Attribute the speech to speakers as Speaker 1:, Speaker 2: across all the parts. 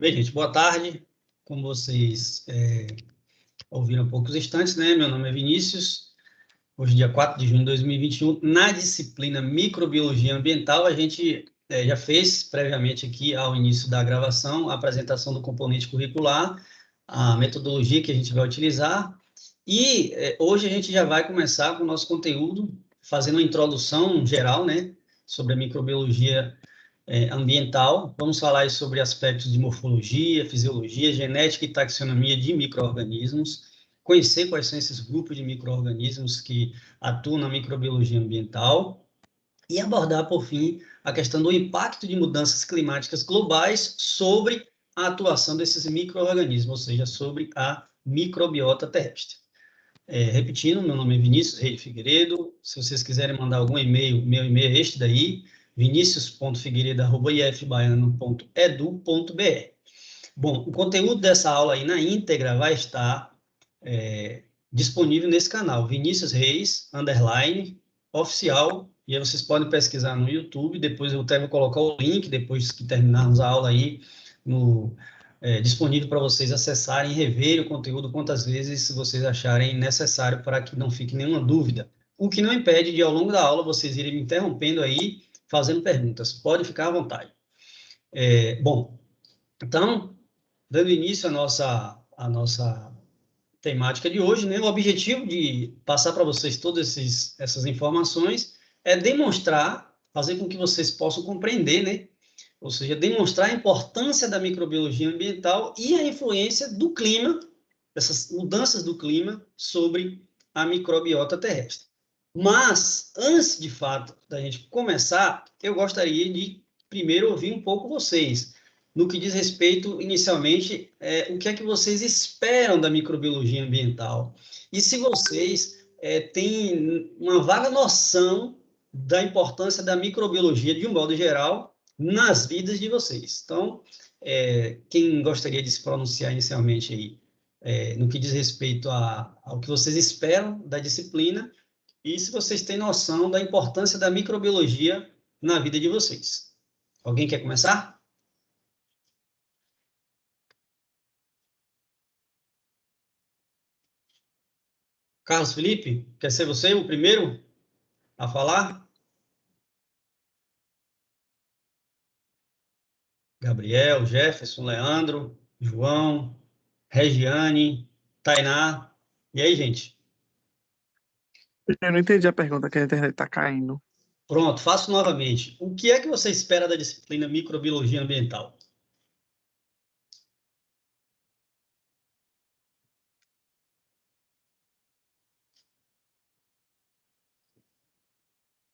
Speaker 1: Bem, gente, boa tarde. Como vocês ouviram há poucos instantes, né? Meu nome é Vinícius. Hoje, dia 4 de junho de 2021, na disciplina Microbiologia Ambiental, a gente já fez previamente aqui, ao início da gravação, a apresentação do componente curricular, a metodologia que a gente vai utilizar, e hoje a gente já vai começar com o nosso conteúdo, fazendo uma introdução geral, né, sobre a microbiologia ambiental. Vamos falar sobre aspectos de morfologia, fisiologia, genética e taxonomia de micro-organismos, conhecer quais são esses grupos de micro-organismos que atuam na microbiologia ambiental e abordar, por fim, a questão do impacto de mudanças climáticas globais sobre a atuação desses micro-organismos, ou seja, sobre a microbiota terrestre. Repetindo, meu nome é Vinícius Reis Figueiredo. Se vocês quiserem mandar algum e-mail, meu e-mail é este daí, vinicius.figueiredo@ifbaiano.edu.br. Bom, o conteúdo dessa aula aí na íntegra vai estar disponível nesse canal, Vinícius Reis, oficial, e aí vocês podem pesquisar no YouTube, depois eu até vou colocar o link, depois que terminarmos a aula aí, disponível para vocês acessarem e reverem o conteúdo quantas vezes vocês acharem necessário para que não fique nenhuma dúvida. O que não impede de, ao longo da aula, vocês irem me interrompendo aí, fazendo perguntas. Pode ficar à vontade. Bom, então, dando início à nossa temática de hoje, né? O objetivo de passar para vocês todas essas informações é demonstrar, fazer com que vocês possam compreender, né? Ou seja, demonstrar a importância da microbiologia ambiental e a influência do clima, dessas mudanças do clima sobre a microbiota terrestre. Mas, antes de fato da gente começar, eu gostaria de primeiro ouvir um pouco vocês, no que diz respeito, inicialmente, o que é que vocês esperam da microbiologia ambiental. E se vocês têm uma vaga noção da importância da microbiologia, de um modo geral, nas vidas de vocês. Então, quem gostaria de se pronunciar inicialmente aí, no que diz respeito ao que vocês esperam da disciplina, e se vocês têm noção da importância da microbiologia na vida de vocês. Alguém quer começar? Carlos Felipe, quer ser você o primeiro a falar? Gabriel, Jefferson, Leandro, João, Regiane, Tainá. E aí, gente?
Speaker 2: Eu não entendi a pergunta, que a internet tá caindo.
Speaker 1: Pronto, faço novamente. O que é que você espera da disciplina Microbiologia Ambiental?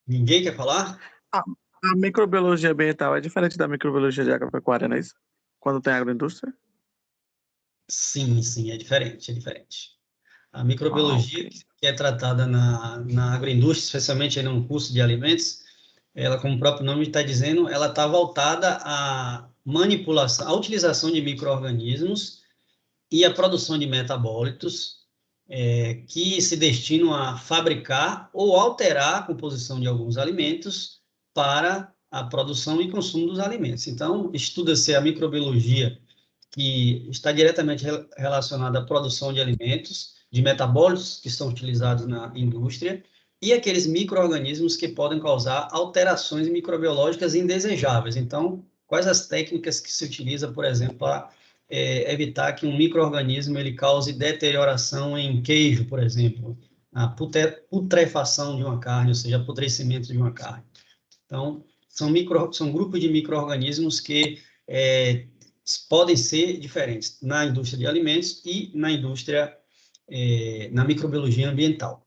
Speaker 1: Ninguém quer falar?
Speaker 2: A, a microbiologia ambiental é diferente da microbiologia de agropecuária, não é isso? Quando tem agroindústria?
Speaker 1: Sim, sim, é diferente, é diferente. A
Speaker 2: Ah, ok.
Speaker 1: microbiologia, que é tratada na agroindústria, especialmente aí no curso de alimentos, ela, como o próprio nome está dizendo, ela está voltada à manipulação, à utilização de micro-organismos e à produção de metabólitos que se destinam a fabricar ou alterar a composição de alguns alimentos para a produção e consumo dos alimentos. Então, estuda-se a microbiologia que está diretamente relacionada à produção de alimentos, de metabólitos que são utilizados na indústria, e aqueles micro-organismos que podem causar alterações microbiológicas indesejáveis. Então, quais as técnicas que se utiliza, por exemplo, para evitar que um micro-organismo ele cause deterioração em queijo, por exemplo, a putrefação de uma carne, ou seja, apodrecimento de uma carne. Então, são grupos de micro-organismos que podem ser diferentes na indústria de alimentos e na indústria, na microbiologia ambiental.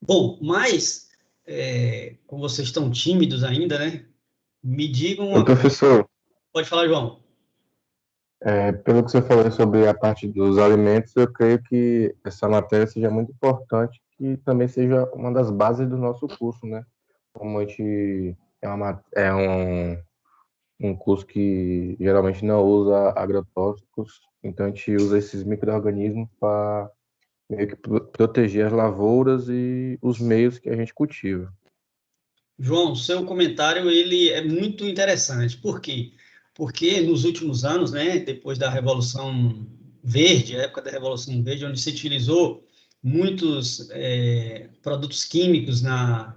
Speaker 1: Bom, mas, como vocês estão tímidos ainda, né? Me digam
Speaker 3: Oi,
Speaker 1: uma coisa.
Speaker 3: professor.
Speaker 1: Pode falar, João.
Speaker 3: Pelo que você falou sobre a parte dos alimentos, eu creio que essa matéria seja muito importante e também seja uma das bases do nosso curso, né? Como a gente é um curso que geralmente não usa agrotóxicos, então a gente usa esses micro-organismos para meio que proteger as lavouras e os meios que a gente cultiva.
Speaker 1: João, seu comentário ele é muito interessante. Por quê? porque nos últimos anos, né, depois da Revolução Verde, a época da Revolução Verde, onde se utilizou muitos produtos químicos na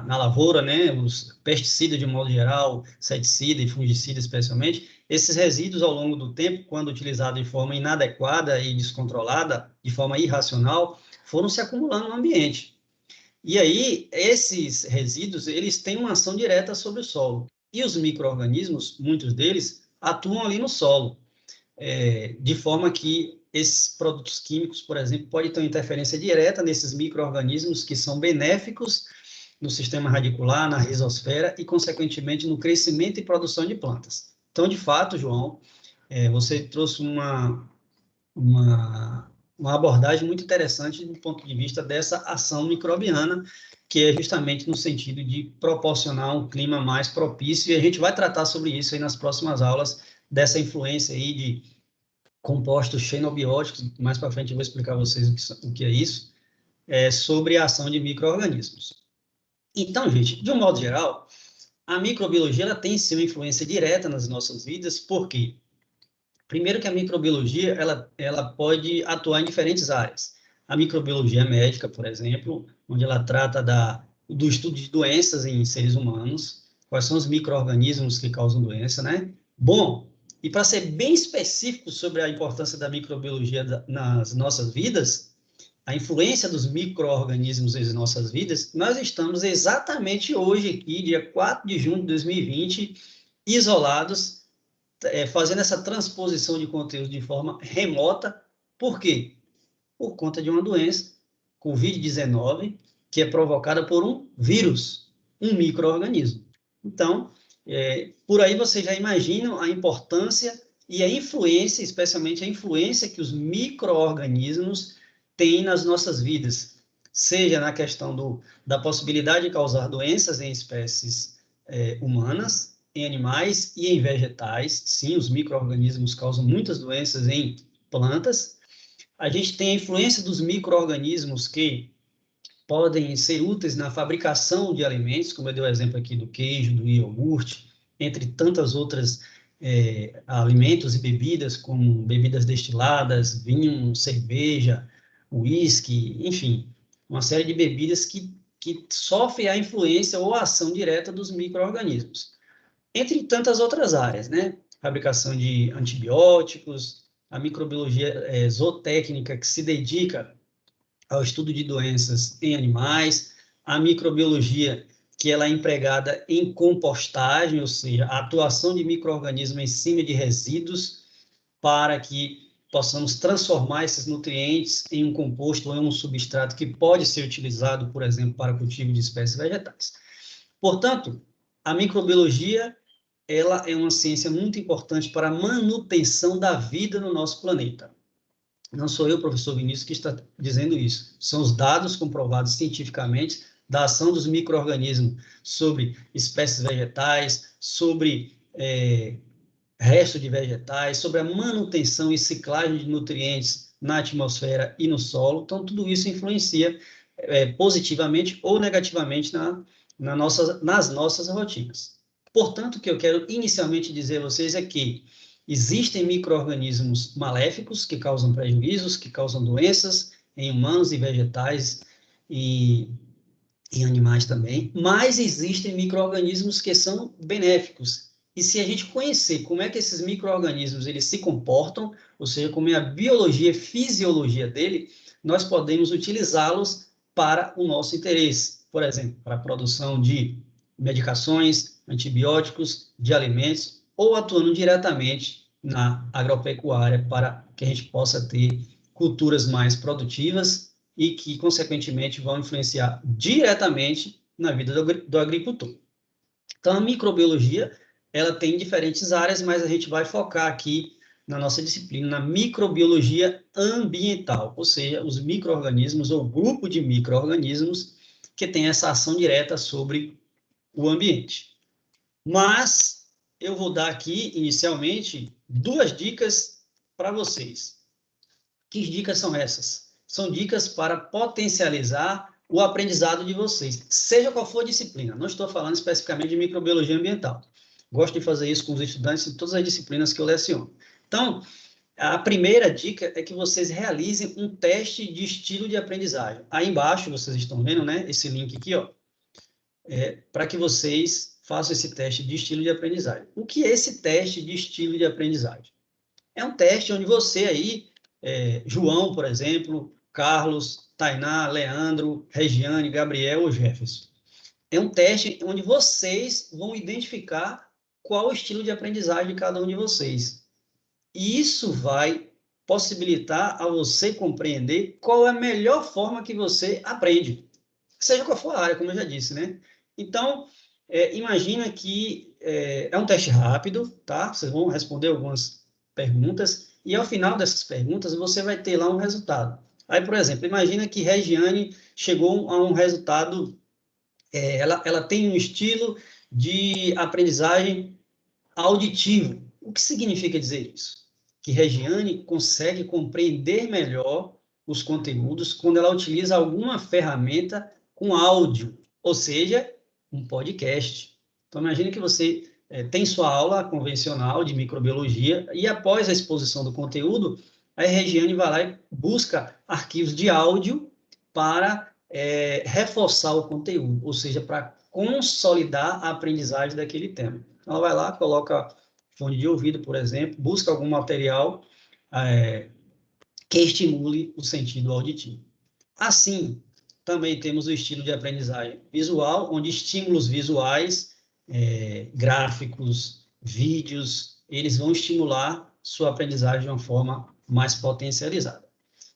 Speaker 1: lavoura, né, os pesticidas de modo geral, inseticida e fungicida especialmente, esses resíduos ao longo do tempo, quando utilizados de forma inadequada e descontrolada, de forma irracional, foram se acumulando no ambiente. E aí, esses resíduos, eles têm uma ação direta sobre o solo. E os micro-organismos, muitos deles, atuam ali no solo, de forma que esses produtos químicos, por exemplo, podem ter uma interferência direta nesses micro-organismos que são benéficos no sistema radicular, na rizosfera e, consequentemente, no crescimento e produção de plantas. Então, de fato, João, você trouxe uma abordagem muito interessante do ponto de vista dessa ação microbiana, que é justamente no sentido de proporcionar um clima mais propício, e a gente vai tratar sobre isso aí nas próximas aulas, dessa influência aí de compostos xenobióticos, mais para frente eu vou explicar a vocês o que é isso, sobre a ação de micro-organismos. Então, gente, de um modo geral, a microbiologia ela tem sim uma influência direta nas nossas vidas, por quê? Primeiro que a microbiologia ela pode atuar em diferentes áreas. A microbiologia médica, por exemplo, onde ela trata do estudo de doenças em seres humanos, quais são os micro-organismos que causam doença, né? Bom, e para ser bem específico sobre a importância da microbiologia nas nossas vidas, a influência dos micro-organismos nas nossas vidas, nós estamos exatamente hoje aqui, dia 4 de junho de 2020, isolados, fazendo essa transposição de conteúdo de forma remota. Por quê? Por conta de uma doença, Covid-19, que é provocada por um vírus, um micro-organismo. Então, por aí vocês já imaginam a importância e a influência, especialmente a influência que os micro-organismos têm nas nossas vidas, seja na questão da possibilidade de causar doenças em espécies humanas, em animais e em vegetais. Sim, os micro-organismos causam muitas doenças em plantas. A gente tem a influência dos micro-organismos que podem ser úteis na fabricação de alimentos, como eu dei o exemplo aqui do queijo, do iogurte, entre tantas outras alimentos e bebidas, como bebidas destiladas, vinho, cerveja, uísque, enfim, uma série de bebidas que sofrem a influência ou a ação direta dos micro-organismos. Entre tantas outras áreas, né? Fabricação de antibióticos, a microbiologia zootécnica, que se dedica ao estudo de doenças em animais, a microbiologia, que ela é empregada em compostagem, ou seja, a atuação de micro-organismos em cima de resíduos para que possamos transformar esses nutrientes em um composto ou em um substrato que pode ser utilizado, por exemplo, para cultivo de espécies vegetais. Portanto, a microbiologia ela é uma ciência muito importante para a manutenção da vida no nosso planeta. Não sou eu, professor Vinícius, que está dizendo isso. São os dados comprovados cientificamente da ação dos micro-organismos sobre espécies vegetais, sobre resto de vegetais, sobre a manutenção e ciclagem de nutrientes na atmosfera e no solo. Então, tudo isso influencia positivamente ou negativamente nas nossas rotinas. Portanto, o que eu quero inicialmente dizer a vocês é que existem micro-organismos maléficos que causam prejuízos, que causam doenças em humanos e vegetais e em animais também, mas existem micro-organismos que são benéficos. E se a gente conhecer como é que esses micro-organismos eles se comportam, ou seja, como é a biologia e fisiologia dele, nós podemos utilizá-los para o nosso interesse. Por exemplo, para a produção de medicações, antibióticos, de alimentos, ou atuando diretamente na agropecuária para que a gente possa ter culturas mais produtivas e que, consequentemente, vão influenciar diretamente na vida do agricultor. Então, a microbiologia, ela tem diferentes áreas, mas a gente vai focar aqui na nossa disciplina, na microbiologia ambiental, ou seja, os micro-organismos ou grupo de micro-organismos que tem essa ação direta sobre o ambiente. Mas eu vou dar aqui, inicialmente, 2 dicas para vocês. Que dicas são essas? São dicas para potencializar o aprendizado de vocês, seja qual for a disciplina. Não estou falando especificamente de microbiologia ambiental. Gosto de fazer isso com os estudantes de todas as disciplinas que eu leciono. Então, a primeira dica é que vocês realizem um teste de estilo de aprendizagem. Aí embaixo, vocês estão vendo, né, esse link aqui, ó, para que vocês façam esse teste de estilo de aprendizagem. O que é esse teste de estilo de aprendizagem? É um teste onde você aí, João, por exemplo, Carlos, Tainá, Leandro, Regiane, Gabriel ou Jefferson. É um teste onde vocês vão identificar qual o estilo de aprendizagem de cada um de vocês. E isso vai possibilitar a você compreender qual é a melhor forma que você aprende, seja qual for a área, como eu já disse, né? Então, imagina que é um teste rápido, tá? Vocês vão responder algumas perguntas e ao final dessas perguntas você vai ter lá um resultado. Aí, por exemplo, imagina que Regiane chegou a um resultado, ela tem um estilo de aprendizagem auditivo. O que significa dizer isso? Que Regiane consegue compreender melhor os conteúdos quando ela utiliza alguma ferramenta com áudio, ou seja, um podcast. Então, imagine que você tem sua aula convencional de microbiologia e após a exposição do conteúdo, a Regiane vai lá e busca arquivos de áudio para reforçar o conteúdo, ou seja, para consolidar a aprendizagem daquele tema. Ela vai lá, coloca fone de ouvido, por exemplo, busca algum material que estimule o sentido auditivo. Assim, também temos o estilo de aprendizagem visual, onde estímulos visuais, gráficos, vídeos, eles vão estimular sua aprendizagem de uma forma mais potencializada.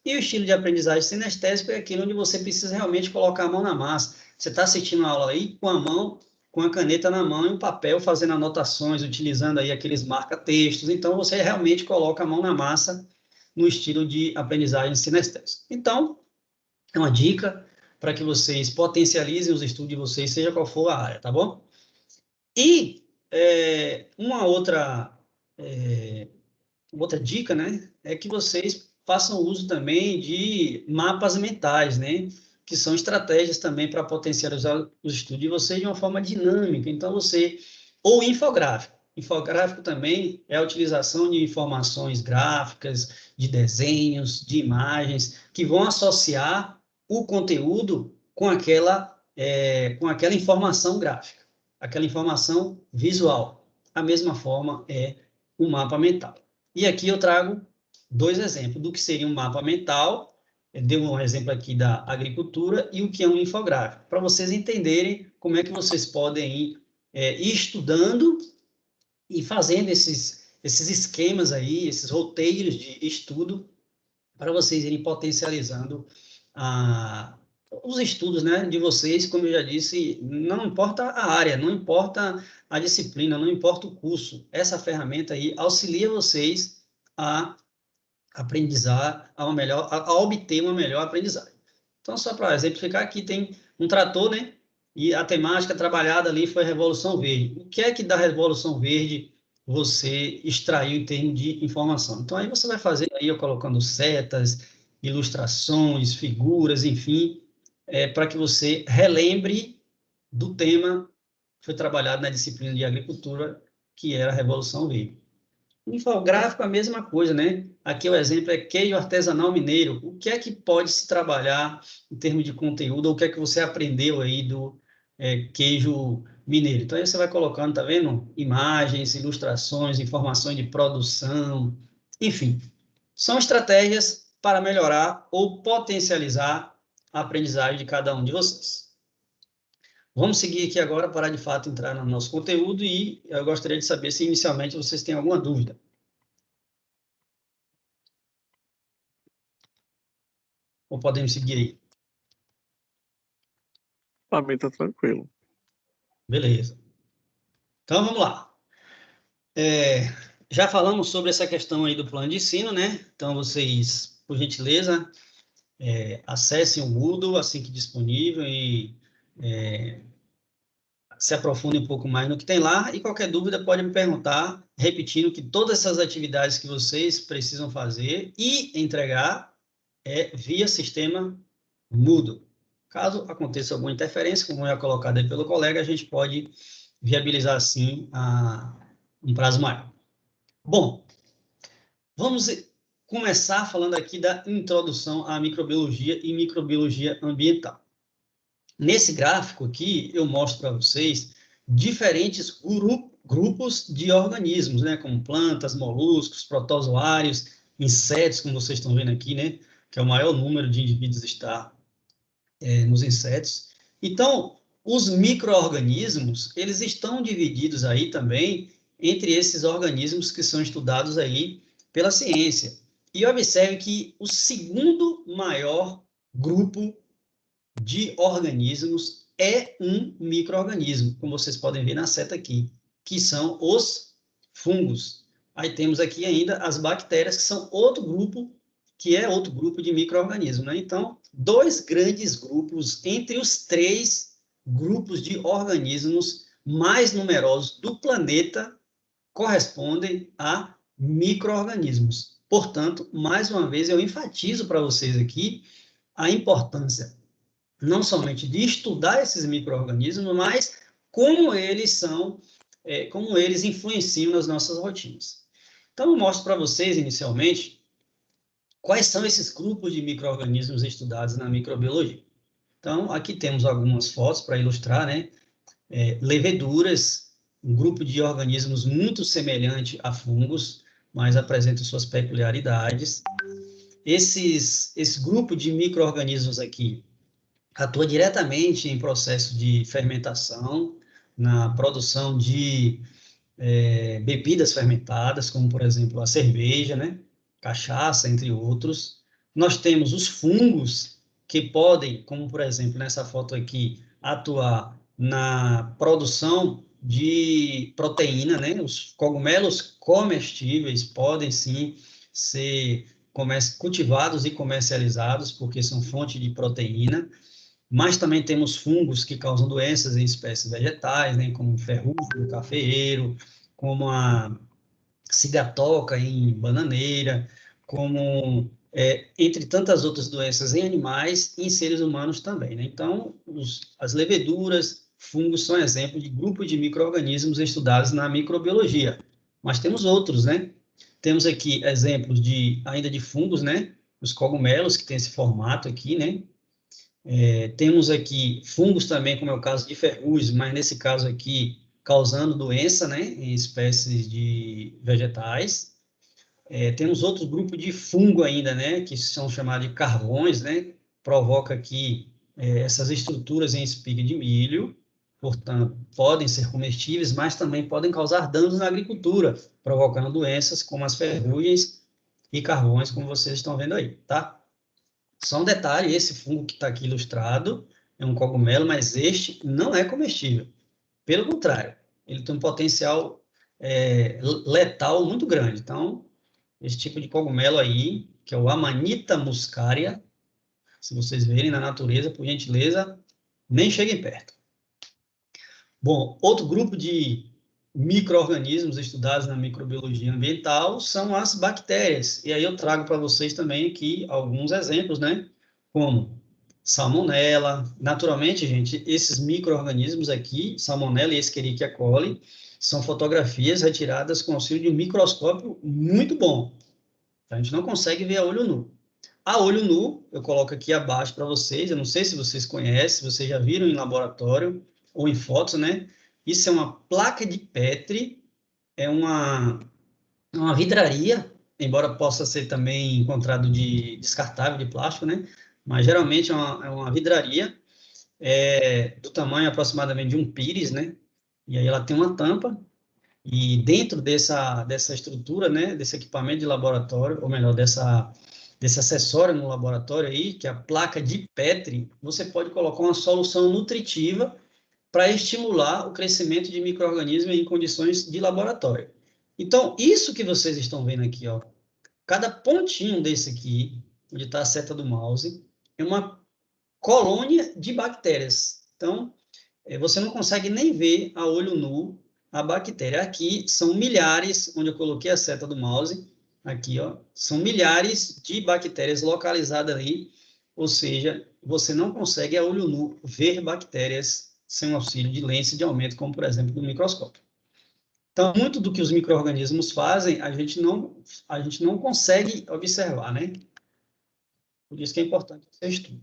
Speaker 1: E o estilo de aprendizagem sinestésico é aquele onde você precisa realmente colocar a mão na massa. Você está assistindo a aula aí com a mão, com a caneta na mão e um papel, fazendo anotações, utilizando aí aqueles marca-textos. Então, você realmente coloca a mão na massa no estilo de aprendizagem sinestésica. Então, é uma dica para que vocês potencializem os estudos de vocês, seja qual for a área, tá bom? E uma outra dica, né, é que vocês façam uso também de mapas mentais, né, que são estratégias também para potencializar os estudos de vocês de uma forma dinâmica. Então, ou infográfico. Infográfico também é a utilização de informações gráficas, de desenhos, de imagens, que vão associar o conteúdo com aquela informação gráfica, aquela informação visual. A mesma forma é o mapa mental. E aqui eu trago 2 exemplos do que seria um mapa mental, dei um exemplo aqui da agricultura, e o que é um infográfico, para vocês entenderem como é que vocês podem ir estudando e fazendo esses esquemas aí, esses roteiros de estudo, para vocês irem potencializando os estudos, né, de vocês. Como eu já disse, não importa a área, não importa a disciplina, não importa o curso, essa ferramenta aí auxilia vocês a aprendizar, a obter uma melhor aprendizagem. Então, só para exemplificar, aqui tem um trator, né, e a temática trabalhada ali foi a Revolução Verde. O que é que da Revolução Verde você extraiu em termos de informação? Então, aí você vai fazer aí, colocando setas, ilustrações, figuras, enfim, para que você relembre do tema que foi trabalhado na disciplina de agricultura, que era a Revolução Verde. Infográfico, a mesma coisa, né? Aqui o exemplo é queijo artesanal mineiro. O que é que pode se trabalhar em termos de conteúdo, ou o que é que você aprendeu aí do queijo mineiro? Então, aí você vai colocando, tá vendo? Imagens, ilustrações, informações de produção, enfim. São estratégias para melhorar ou potencializar a aprendizagem de cada um de vocês. Vamos seguir aqui agora para, de fato, entrar no nosso conteúdo e eu gostaria de saber se, inicialmente, vocês têm alguma dúvida. Ou podemos seguir aí?
Speaker 2: Para mim tá tranquilo.
Speaker 1: Beleza. Então, vamos lá. Já falamos sobre essa questão aí do plano de ensino, né? Então, vocês, por gentileza, acessem o Moodle assim que disponível e se aprofundem um pouco mais no que tem lá. E qualquer dúvida pode me perguntar, repetindo que todas essas atividades que vocês precisam fazer e entregar via sistema Moodle. Caso aconteça alguma interferência, como é colocado aí pelo colega, a gente pode viabilizar, assim, um prazo maior. Bom, vamos começar falando aqui da introdução à microbiologia e microbiologia ambiental. Nesse gráfico aqui, eu mostro para vocês diferentes grupos de organismos, né, como plantas, moluscos, protozoários, insetos, como vocês estão vendo aqui, né, que é o maior número de indivíduos está nos insetos. Então, os micro-organismos, eles estão divididos aí também entre esses organismos que são estudados aí pela ciência. E observe que o segundo maior grupo de organismos é um micro-organismo, como vocês podem ver na seta aqui, que são os fungos. Aí temos aqui ainda as bactérias, que são outro grupo, que é outro grupo de micro-organismos, né? Então, dois grandes grupos entre os 3 grupos de organismos mais numerosos do planeta correspondem a micro-organismos. Portanto, mais uma vez, eu enfatizo para vocês aqui a importância não somente de estudar esses micro-organismos, mas como eles são, como eles influenciam nas nossas rotinas. Então, eu mostro para vocês, inicialmente, quais são esses grupos de micro-organismos estudados na microbiologia. Então, aqui temos algumas fotos para ilustrar, né? Leveduras, um grupo de organismos muito semelhante a fungos, mas apresenta suas peculiaridades. Esse grupo de micro-organismos aqui atua diretamente em processo de fermentação, na produção de bebidas fermentadas, como, por exemplo, a cerveja, né? Cachaça, entre outros. Nós temos os fungos, que podem, como, por exemplo, nessa foto aqui, atuar na produção de proteína, né? Os cogumelos comestíveis podem, sim, ser cultivados e comercializados, porque são fonte de proteína. Mas também temos fungos que causam doenças em espécies vegetais, né, como o ferrugem, o cafeeiro, como a cigatoca em bananeira, como, entre tantas outras doenças em animais e em seres humanos também, né? Então, as leveduras, fungos são exemplos de grupo de micro-organismos estudados na microbiologia. Mas temos outros, né? Temos aqui exemplos ainda de fungos, né? Os cogumelos, que tem esse formato aqui, né? Temos aqui fungos também, como é o caso de ferrugem, mas nesse caso aqui, causando doença, né, em espécies de vegetais. Temos outro grupo de fungo ainda, né, que são chamados de carvões, né, provoca aqui essas estruturas em espiga de milho, portanto, podem ser comestíveis, mas também podem causar danos na agricultura, provocando doenças como as ferrugens e carvões, como vocês estão vendo aí, tá? Só um detalhe, esse fungo que está aqui ilustrado é um cogumelo, mas este não é comestível. Pelo contrário, ele tem um potencial letal muito grande. Então, esse tipo de cogumelo aí, que é o Amanita muscaria, se vocês verem na natureza, por gentileza, nem cheguem perto. Bom, outro grupo de micro-organismos estudados na microbiologia ambiental são as bactérias. E aí eu trago para vocês também aqui alguns exemplos, né? Como salmonela. Naturalmente, gente, esses micro-organismos aqui, salmonela e Escherichia coli, são fotografias retiradas com auxílio de um microscópio muito bom. A gente não consegue ver a olho nu. A olho nu, eu coloco aqui abaixo para vocês, eu não sei se vocês conhecem, se vocês já viram em laboratório ou em fotos, né? Isso é uma placa de Petri, é uma vidraria, embora possa ser também encontrado de descartável de plástico, né? Mas geralmente é uma vidraria do tamanho aproximadamente de um pires, né? E aí ela tem uma tampa, e dentro dessa estrutura, né, desse equipamento de laboratório, ou melhor, desse acessório no laboratório aí, que é a placa de Petri, você pode colocar uma solução nutritiva para estimular o crescimento de micro-organismos em condições de laboratório. Então, isso que vocês estão vendo aqui, ó, cada pontinho desse aqui, onde está a seta do mouse, é uma colônia de bactérias. Então, você não consegue nem ver a olho nu a bactéria. Aqui são milhares, onde eu coloquei a seta do mouse, aqui, ó, são milhares de bactérias localizadas ali, ou seja, você não consegue a olho nu ver bactérias sem o auxílio de lentes de aumento, como, por exemplo, do microscópio. Então, muito do que os micro-organismos fazem, a gente não consegue observar, né? Por isso que é importante você estudo.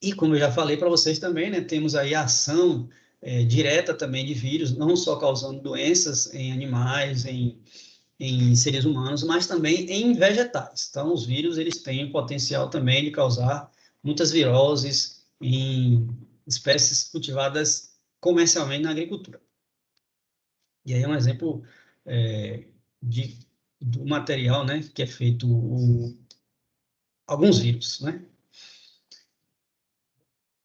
Speaker 1: E, como eu já falei para vocês também, né, temos aí a ação direta também de vírus, não só causando doenças em animais, em seres humanos, mas também em vegetais. Então, os vírus, eles têm o potencial também de causar muitas viroses em espécies cultivadas comercialmente na agricultura. E aí é um exemplo do material, né, que é feito alguns vírus, né?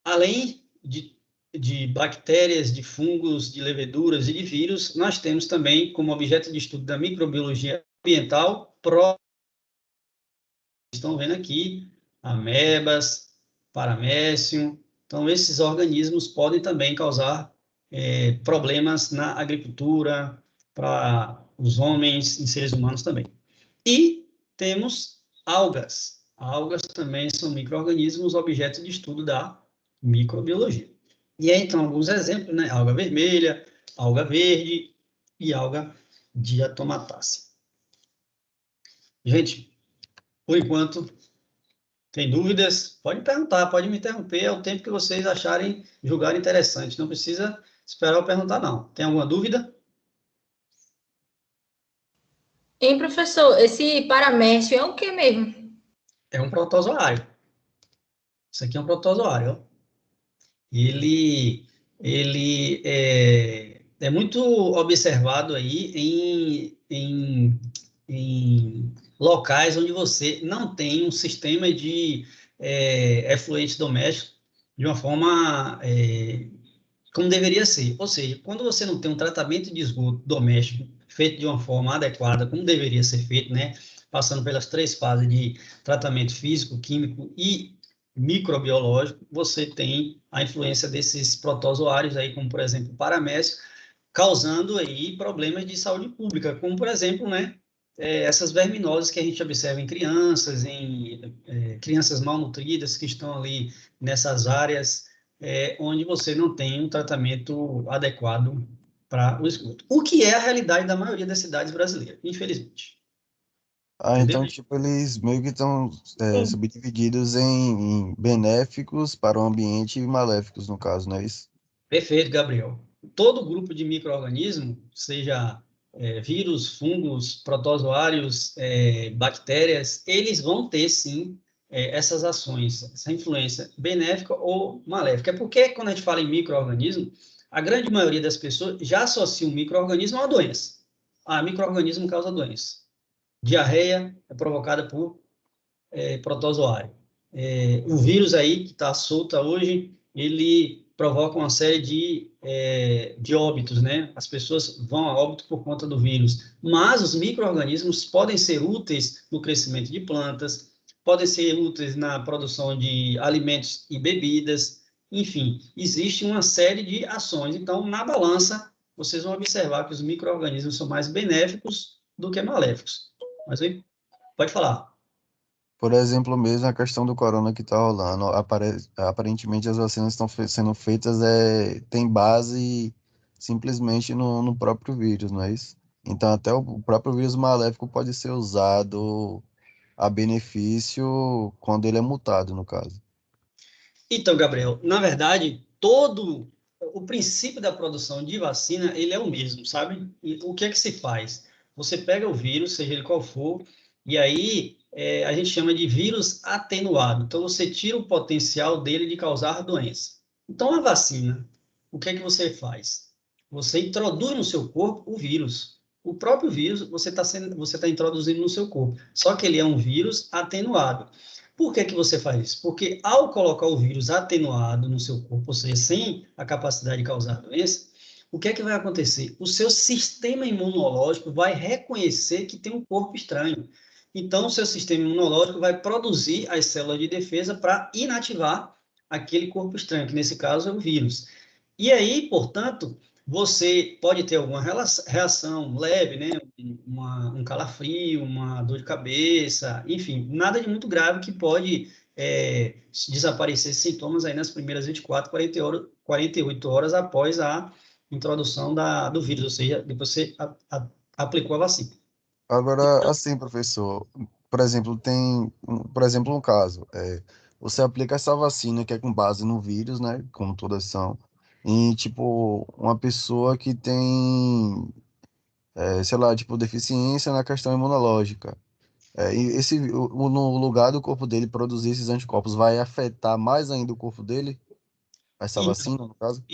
Speaker 1: Além de bactérias, de fungos, de leveduras e de vírus, nós temos também, como objeto de estudo da microbiologia ambiental, estão vendo aqui, amebas, paramécium. Então, esses organismos podem também causar problemas na agricultura, para os homens e seres humanos também. E temos algas. Algas também são micro-organismos, objeto de estudo da microbiologia. E aí, então, alguns exemplos, né? Alga vermelha, alga verde e alga diatomatácea. Gente, por enquanto, tem dúvidas? Pode perguntar, pode me interromper, é o tempo que vocês acharem, julgarem interessante. Não precisa esperar eu perguntar, não. Tem alguma dúvida?
Speaker 4: Hein, professor, esse paramécio é o que mesmo?
Speaker 1: É um protozoário. Isso aqui é um protozoário, ó. Ele é muito observado aí em locais onde você não tem um sistema de efluente doméstico de uma forma como deveria ser. Ou seja, quando você não tem um tratamento de esgoto doméstico feito de uma forma adequada, como deveria ser feito, né? Passando pelas 3 fases de tratamento físico, químico e microbiológico, você tem a influência desses protozoários aí, como por exemplo o paramécio, causando aí problemas de saúde pública, como por exemplo, né, essas verminoses que a gente observa em crianças, crianças malnutridas que estão ali nessas áreas onde você não tem um tratamento adequado para o esgoto. O que é a realidade da maioria das cidades brasileiras, infelizmente.
Speaker 5: Ah,
Speaker 1: Entendeu?
Speaker 5: então, tipo, eles meio que estão subdivididos em benéficos para o ambiente e maléficos, no caso, não é isso?
Speaker 1: Perfeito, Gabriel. Todo grupo de micro-organismo, seja vírus, fungos, protozoários, bactérias, eles vão ter, sim, essas ações, essa influência benéfica ou maléfica. É porque, quando a gente fala em micro-organismo, a grande maioria das pessoas já associa o micro-organismo a uma doença. Ah, micro-organismo causa doença. Diarreia é provocada por protozoário. O vírus aí, que está solto hoje, ele provoca uma série de óbitos, né? As pessoas vão a óbito por conta do vírus. Mas os micro-organismos podem ser úteis no crescimento de plantas, podem ser úteis na produção de alimentos e bebidas, enfim, existe uma série de ações. Então, na balança, vocês vão observar que os micro-organismos são mais benéficos do que maléficos. Mas aí, pode falar.
Speaker 5: Por exemplo, mesmo a questão do corona que está rolando, aparentemente as vacinas estão sendo feitas, tem base simplesmente no próprio vírus, não é isso? Então, até o próprio vírus maléfico pode ser usado a benefício quando ele é mutado, no caso.
Speaker 1: Então, Gabriel, na verdade, todo o princípio da produção de vacina, ele é o mesmo, sabe? E o que é que se faz? Você pega o vírus, seja ele qual for, e aí a gente chama de vírus atenuado. Então, você tira o potencial dele de causar doença. Então, a vacina, o que é que você faz? Você introduz no seu corpo o vírus. O próprio vírus você tá introduzindo no seu corpo. Só que ele é um vírus atenuado. Por que que você faz isso? Porque ao colocar o vírus atenuado no seu corpo, ou seja, sem a capacidade de causar doença, o que é que vai acontecer? O seu sistema imunológico vai reconhecer que tem um corpo estranho. Então, o seu sistema imunológico vai produzir as células de defesa para inativar aquele corpo estranho, que nesse caso é o vírus. E aí, portanto, você pode ter alguma reação leve, né? Um calafrio, uma dor de cabeça, enfim, nada de muito grave que pode desaparecer sintomas aí nas primeiras 24, 48 horas após a introdução do vírus, ou seja, depois você aplicou a vacina.
Speaker 5: Agora, assim, professor, por exemplo, por exemplo, um caso, você aplica essa vacina que é com base no vírus, né, como todas são, em, tipo, uma pessoa que tem, sei lá, tipo, deficiência na questão imunológica. E no lugar do corpo dele produzir esses anticorpos, vai afetar mais ainda o corpo dele? Essa
Speaker 1: Então,
Speaker 5: vacina, no caso?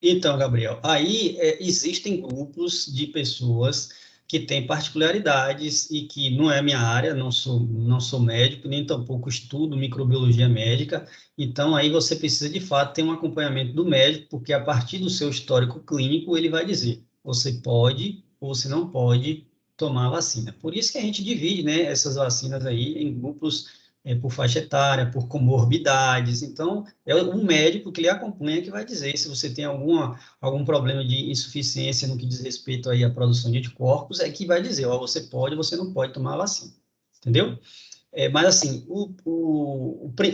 Speaker 1: então, Gabriel, aí existem grupos de pessoas que têm particularidades e que não é minha área, não sou médico, nem tampouco estudo microbiologia médica, então aí você precisa de fato ter um acompanhamento do médico, porque a partir do seu histórico clínico ele vai dizer, você pode ou você não pode tomar a vacina. Por isso que a gente divide, né, essas vacinas aí em grupos por faixa etária, por comorbidades. Então, é um médico que lhe acompanha que vai dizer se você tem algum problema de insuficiência no que diz respeito aí à produção de anticorpos, é que vai dizer, ó, você pode, você não pode tomar a vacina. Entendeu? Mas, assim,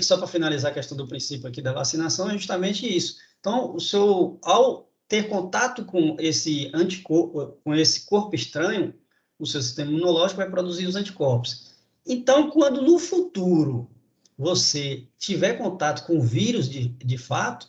Speaker 1: só para finalizar a questão do princípio aqui da vacinação, é justamente isso. Então, ao ter contato com esse anticorpo, com esse corpo estranho, o seu sistema imunológico vai produzir os anticorpos. Então, quando no futuro você tiver contato com o vírus de fato,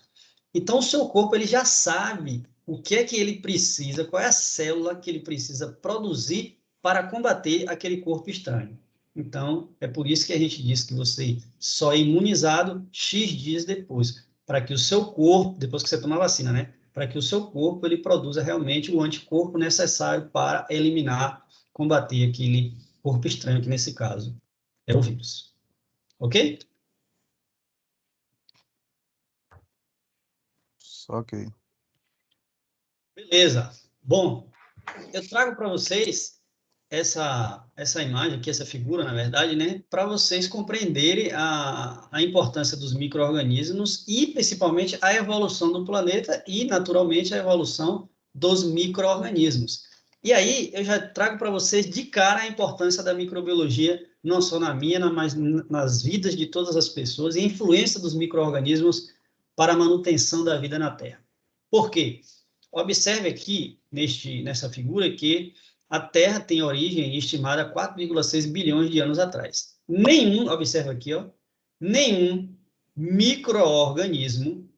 Speaker 1: então o seu corpo ele já sabe o que é que ele precisa, qual é a célula que ele precisa produzir para combater aquele corpo estranho. Então, é por isso que a gente diz que você só é imunizado X dias depois, para que o seu corpo, depois que você toma a vacina, né? Para que o seu corpo ele produza realmente o anticorpo necessário para eliminar, combater aquele corpo estranho, que nesse caso é o vírus. Ok?
Speaker 5: Ok.
Speaker 1: Beleza. Bom, eu trago para vocês essa imagem aqui, essa figura, na verdade, né, para vocês compreenderem a importância dos micro-organismos e, principalmente, a evolução do planeta e, naturalmente, a evolução dos micro-organismos. E aí, eu já trago para vocês de cara a importância da microbiologia, não só na minha, mas nas vidas de todas as pessoas e a influência dos micro-organismos para a manutenção da vida na Terra. Por quê? Observe aqui, nessa figura, que a Terra tem origem estimada a 4,6 bilhões de anos atrás. Observe aqui, ó, nenhum micro-organismo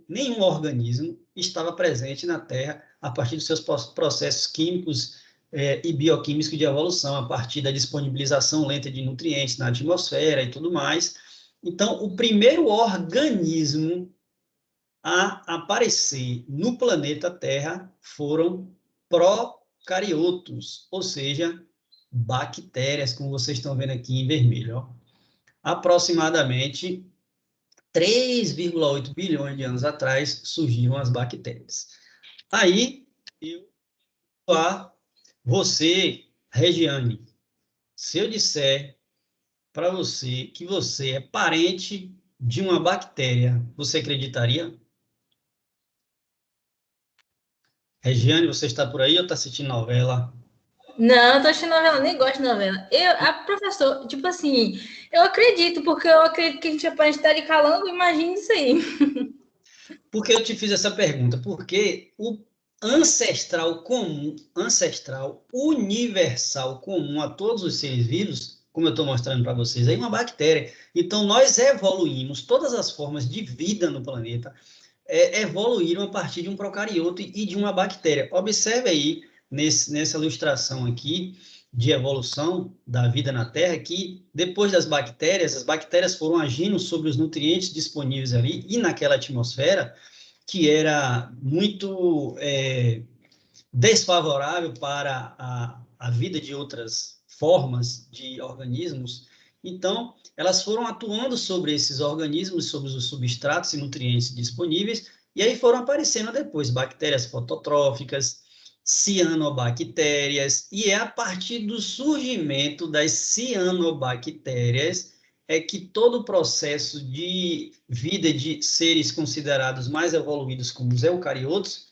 Speaker 1: nenhum organismo estava presente na Terra a partir dos seus processos químicos e bioquímicos de evolução, a partir da disponibilização lenta de nutrientes na atmosfera e tudo mais. Então, o primeiro organismo a aparecer no planeta Terra foram procariotos, ou seja, bactérias, como vocês estão vendo aqui em vermelho. Ó. Aproximadamente 3,8 bilhões de anos atrás surgiram as bactérias. Aí, você, Regiane, se eu disser para você que você é parente de uma bactéria, você acreditaria? Regiane, você está por aí ou está assistindo novela?
Speaker 4: Não, eu tô assistindo novela, nem gosto de novela. Professor, tipo assim, eu acredito, porque eu acredito que a gente é parente de calango, imagine isso aí.
Speaker 1: Por que eu te fiz essa pergunta? Porque o ancestral comum, ancestral universal comum a todos os seres vivos, como eu estou mostrando para vocês aí, uma bactéria. Então, nós evoluímos, todas as formas de vida no planeta evoluíram a partir de um procarioto e de uma bactéria. Observe aí, nessa ilustração aqui, de evolução da vida na Terra, que depois das bactérias, as bactérias foram agindo sobre os nutrientes disponíveis ali e naquela atmosfera, que era muito desfavorável para a vida de outras formas de organismos. Então, elas foram atuando sobre esses organismos, sobre os substratos e nutrientes disponíveis, e aí foram aparecendo depois bactérias fototróficas, cianobactérias, e é a partir do surgimento das cianobactérias que todo o processo de vida de seres considerados mais evoluídos como os eucariotos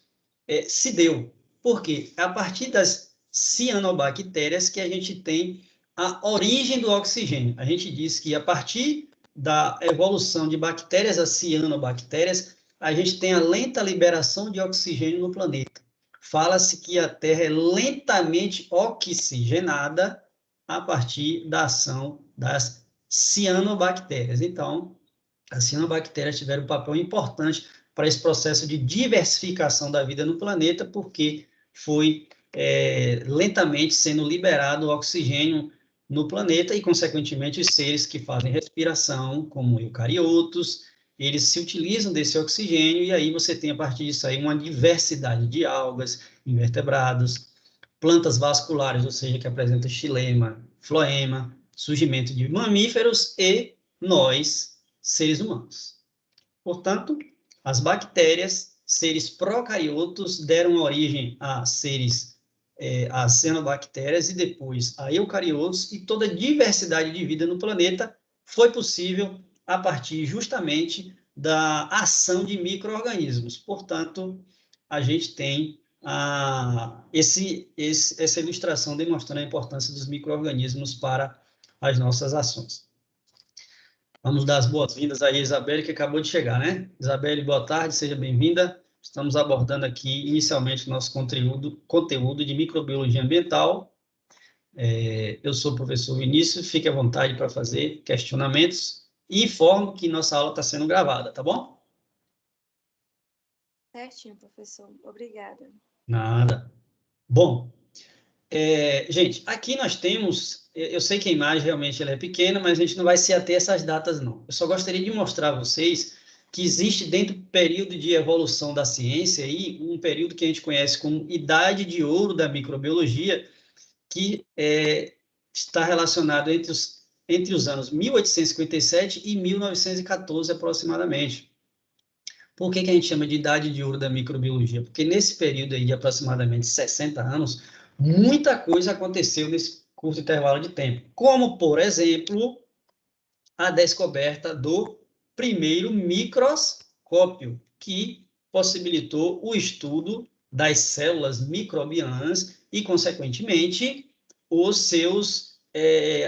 Speaker 1: se deu. Por quê? É a partir das cianobactérias que a gente tem a origem do oxigênio. A gente diz que a partir da evolução de bactérias a cianobactérias, a gente tem a lenta liberação de oxigênio no planeta. Fala-se que a Terra é lentamente oxigenada a partir da ação das cianobactérias. Então, as cianobactérias tiveram um papel importante para esse processo de diversificação da vida no planeta, porque foi lentamente sendo liberado o oxigênio no planeta e, consequentemente, os seres que fazem respiração, como eucariotos, eles se utilizam desse oxigênio e aí você tem, a partir disso aí, uma diversidade de algas, invertebrados, plantas vasculares, ou seja, que apresentam xilema, floema, surgimento de mamíferos e nós, seres humanos. Portanto, as bactérias, seres procariotos, deram origem a seres, a cianobactérias e depois a eucariotos, e toda a diversidade de vida no planeta foi possível a partir justamente da ação de micro-organismos. Portanto, a gente tem essa ilustração demonstrando a importância dos micro-organismos para as nossas ações. Vamos dar as boas-vindas aí, Isabelle, que acabou de chegar, né? Isabelle, boa tarde, seja bem-vinda. Estamos abordando aqui, inicialmente, o nosso conteúdo de microbiologia ambiental. Eu sou o professor Vinícius, fique à vontade para fazer questionamentos e informo que nossa aula está sendo gravada, tá bom?
Speaker 6: Certinho, professor. Obrigada.
Speaker 1: Nada. Bom, gente, aqui nós temos, eu sei que a imagem realmente ela é pequena, mas a gente não vai se ater a essas datas, não. Eu só gostaria de mostrar a vocês que existe dentro do período de evolução da ciência aí, um período que a gente conhece como Idade de Ouro da Microbiologia, que está relacionado entre os anos 1857 e 1914, aproximadamente. Por que a gente chama de Idade de Ouro da Microbiologia? Porque nesse período aí de aproximadamente 60 anos, muita coisa aconteceu nesse curto intervalo de tempo, como, por exemplo, a descoberta do primeiro microscópio, que possibilitou o estudo das células microbianas e, consequentemente,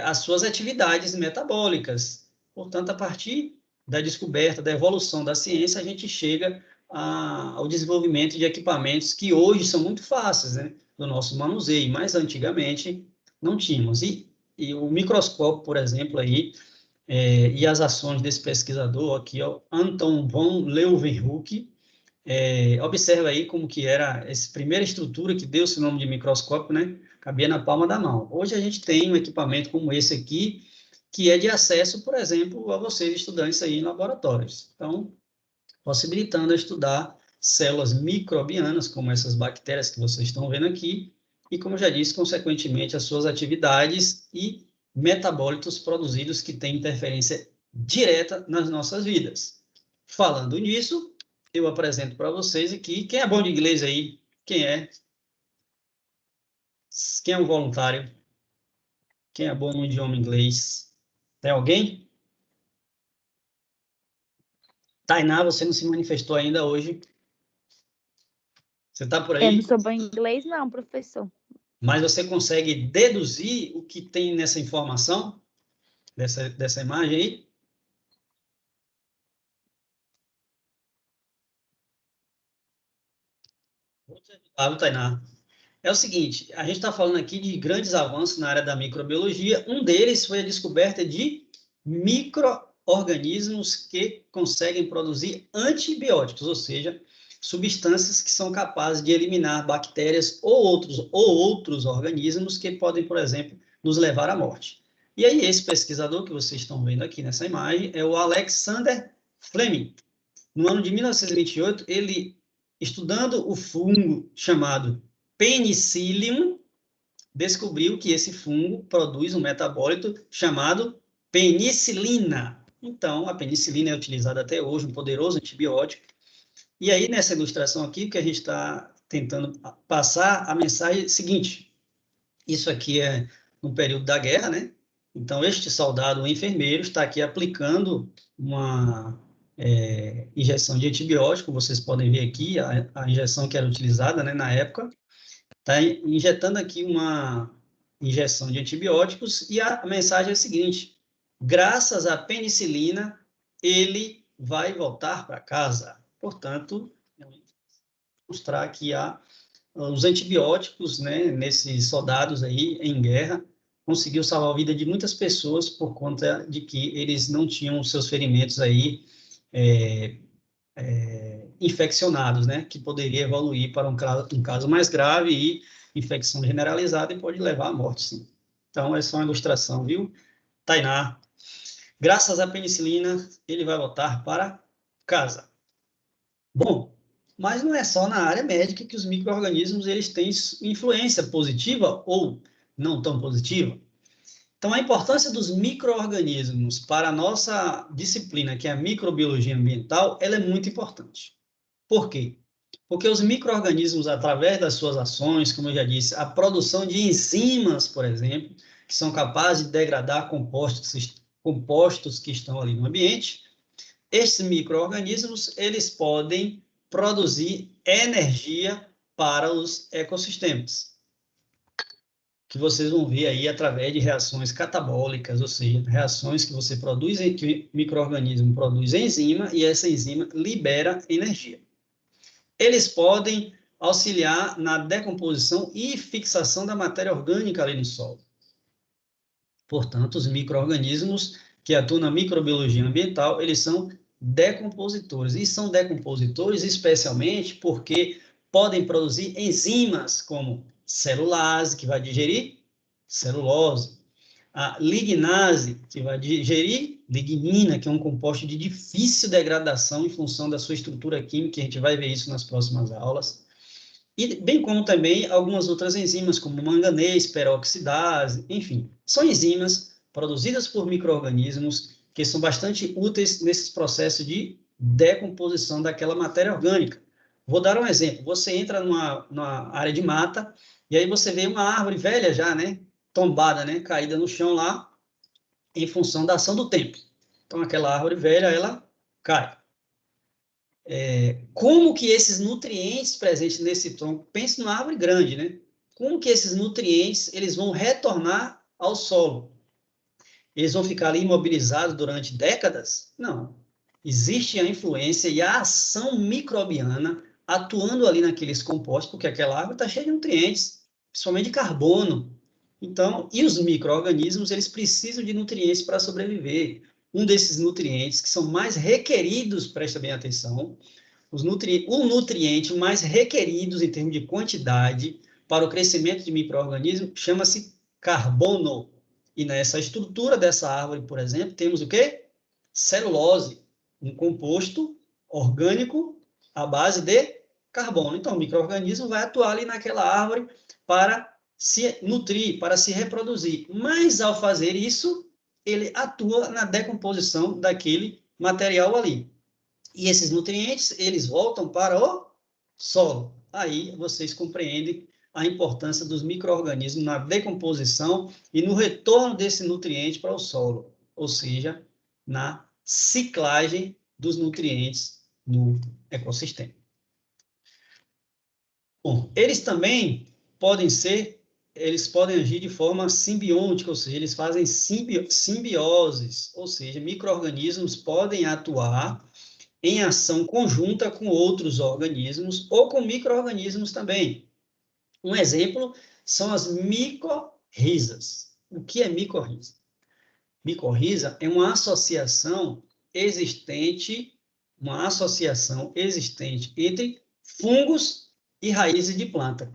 Speaker 1: as suas atividades metabólicas. Portanto, a partir da descoberta, da evolução da ciência, a gente chega ao desenvolvimento de equipamentos que hoje são muito fáceis, né, do nosso manuseio, mas antigamente não tínhamos. E o microscópio, por exemplo, aí, e as ações desse pesquisador aqui, ó, Anton von Leeuwenhoek, observa aí como que era essa primeira estrutura que deu esse nome de microscópio, né? Cabia na palma da mão. Hoje a gente tem um equipamento como esse aqui, que é de acesso, por exemplo, a vocês, estudantes aí em laboratórios. Então, possibilitando a estudar células microbianas, como essas bactérias que vocês estão vendo aqui, e, como eu já disse, consequentemente, as suas atividades e metabólitos produzidos que têm interferência direta nas nossas vidas. Falando nisso, eu apresento para vocês aqui, quem é bom de inglês aí? Quem é? Quem é um voluntário? Quem é bom no idioma inglês? Tem alguém? Tainá, você não se manifestou ainda hoje. Você está por aí?
Speaker 7: Eu não sou bom em inglês, não, professor.
Speaker 1: Mas você consegue deduzir o que tem nessa informação? Dessa imagem aí? Vou te ajudar, Tainá. É o seguinte, a gente está falando aqui de grandes avanços na área da microbiologia. Um deles foi a descoberta de micro-organismos que conseguem produzir antibióticos, ou seja, substâncias que são capazes de eliminar bactérias ou outros organismos que podem, por exemplo, nos levar à morte. E aí, esse pesquisador que vocês estão vendo aqui nessa imagem é o Alexander Fleming. No ano de 1928, ele, estudando o fungo chamado Penicillium, descobriu que esse fungo produz um metabólito chamado penicilina. Então, a penicilina é utilizada até hoje, um poderoso antibiótico. E aí, nessa ilustração aqui, o que a gente está tentando passar a mensagem seguinte. Isso aqui é no período da guerra, né? Então, este soldado, o enfermeiro, está aqui aplicando uma injeção de antibiótico. Vocês podem ver aqui a injeção que era utilizada, né, na época. Está injetando aqui uma injeção de antibióticos, e a mensagem é a seguinte: graças à penicilina, ele vai voltar para casa. Portanto, mostrar que os antibióticos, né, nesses soldados aí em guerra, conseguiu salvar a vida de muitas pessoas por conta de que eles não tinham seus ferimentos aí infeccionados, né, que poderia evoluir para um caso mais grave e infecção generalizada e pode levar à morte, sim. Então, essa é uma ilustração, viu? Tainá, graças à penicilina, ele vai voltar para casa. Bom, mas não é só na área médica que os micro-organismos eles têm influência positiva ou não tão positiva. Então, a importância dos micro-organismos para a nossa disciplina, que é a microbiologia ambiental, ela é muito importante. Por quê? Porque os micro-organismos, através das suas ações, como eu já disse, a produção de enzimas, por exemplo, que são capazes de degradar compostos que estão ali no ambiente, esses micro-organismos, eles podem produzir energia para os ecossistemas, que vocês vão ver aí através de reações catabólicas, ou seja, reações que você produz, que o micro-organismo produz enzima, e essa enzima libera energia. Eles podem auxiliar na decomposição e fixação da matéria orgânica ali no solo. Portanto, os micro-organismos que atuam na microbiologia ambiental, eles são decompositores. E são decompositores especialmente porque podem produzir enzimas como celulase, que vai digerir celulose, a lignase, que vai digerir lignina, que é um composto de difícil degradação em função da sua estrutura química, a gente vai ver isso nas próximas aulas, e bem como também algumas outras enzimas, como manganês, peroxidase, enfim, são enzimas produzidas por micro-organismos que são bastante úteis nesses processos de decomposição daquela matéria orgânica. Vou dar um exemplo. Você entra numa área de mata e aí você vê uma árvore velha já, né, tombada, né, caída no chão lá, em função da ação do tempo. Então, aquela árvore velha, ela cai. Como que esses nutrientes presentes nesse tronco, pense numa árvore grande, né? Como que esses nutrientes, eles vão retornar ao solo? Eles vão ficar ali imobilizados durante décadas? Não. Existe a influência e a ação microbiana atuando ali naqueles compostos, porque aquela árvore está cheia de nutrientes, principalmente de carbono. Então, e os micro-organismos, eles precisam de nutrientes para sobreviver. Um desses nutrientes que são mais requeridos, presta bem atenção, o nutriente mais requeridos em termos de quantidade para o crescimento de micro-organismos chama-se carbono. E nessa estrutura dessa árvore, por exemplo, temos o quê? Celulose, um composto orgânico à base de carbono. Então, o micro-organismo vai atuar ali naquela árvore para se nutrir, para se reproduzir. Mas, ao fazer isso, ele atua na decomposição daquele material ali. E esses nutrientes, eles voltam para o solo. Aí vocês compreendem a importância dos micro-organismos na decomposição e no retorno desse nutriente para o solo, ou seja, na ciclagem dos nutrientes no ecossistema. Bom, eles podem agir de forma simbiótica, ou seja, eles fazem simbioses, ou seja, micro-organismos podem atuar em ação conjunta com outros organismos ou com micro-organismos também. Um exemplo são as micorrizas. O que é micorriza? Micorriza é uma associação existente entre fungos e raízes de planta.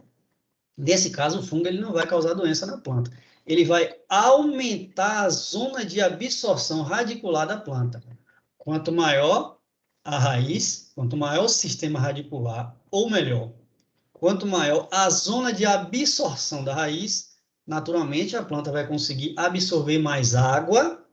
Speaker 1: Nesse caso, o fungo ele não vai causar doença na planta. Ele vai aumentar a zona de absorção radicular da planta. Quanto maior a raiz, quanto maior o sistema radicular, ou melhor, quanto maior a zona de absorção da raiz, naturalmente a planta vai conseguir absorver mais água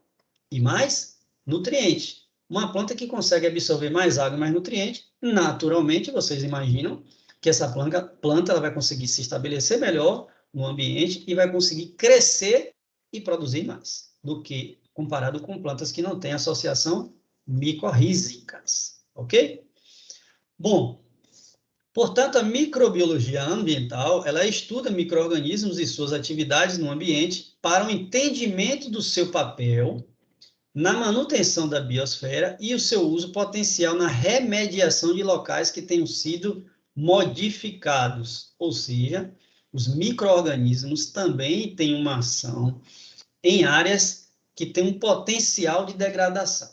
Speaker 1: e mais nutriente. Uma planta que consegue absorver mais água e mais nutriente, naturalmente, vocês imaginam que essa planta ela vai conseguir se estabelecer melhor no ambiente e vai conseguir crescer e produzir mais do que comparado com plantas que não têm associação micorrízicas, ok? Bom, Portanto, a microbiologia ambiental, ela estuda micro-organismos e suas atividades no ambiente para o entendimento do seu papel na manutenção da biosfera e o seu uso potencial na remediação de locais que tenham sido modificados. Ou seja, os micro-organismos também têm uma ação em áreas que têm um potencial de degradação.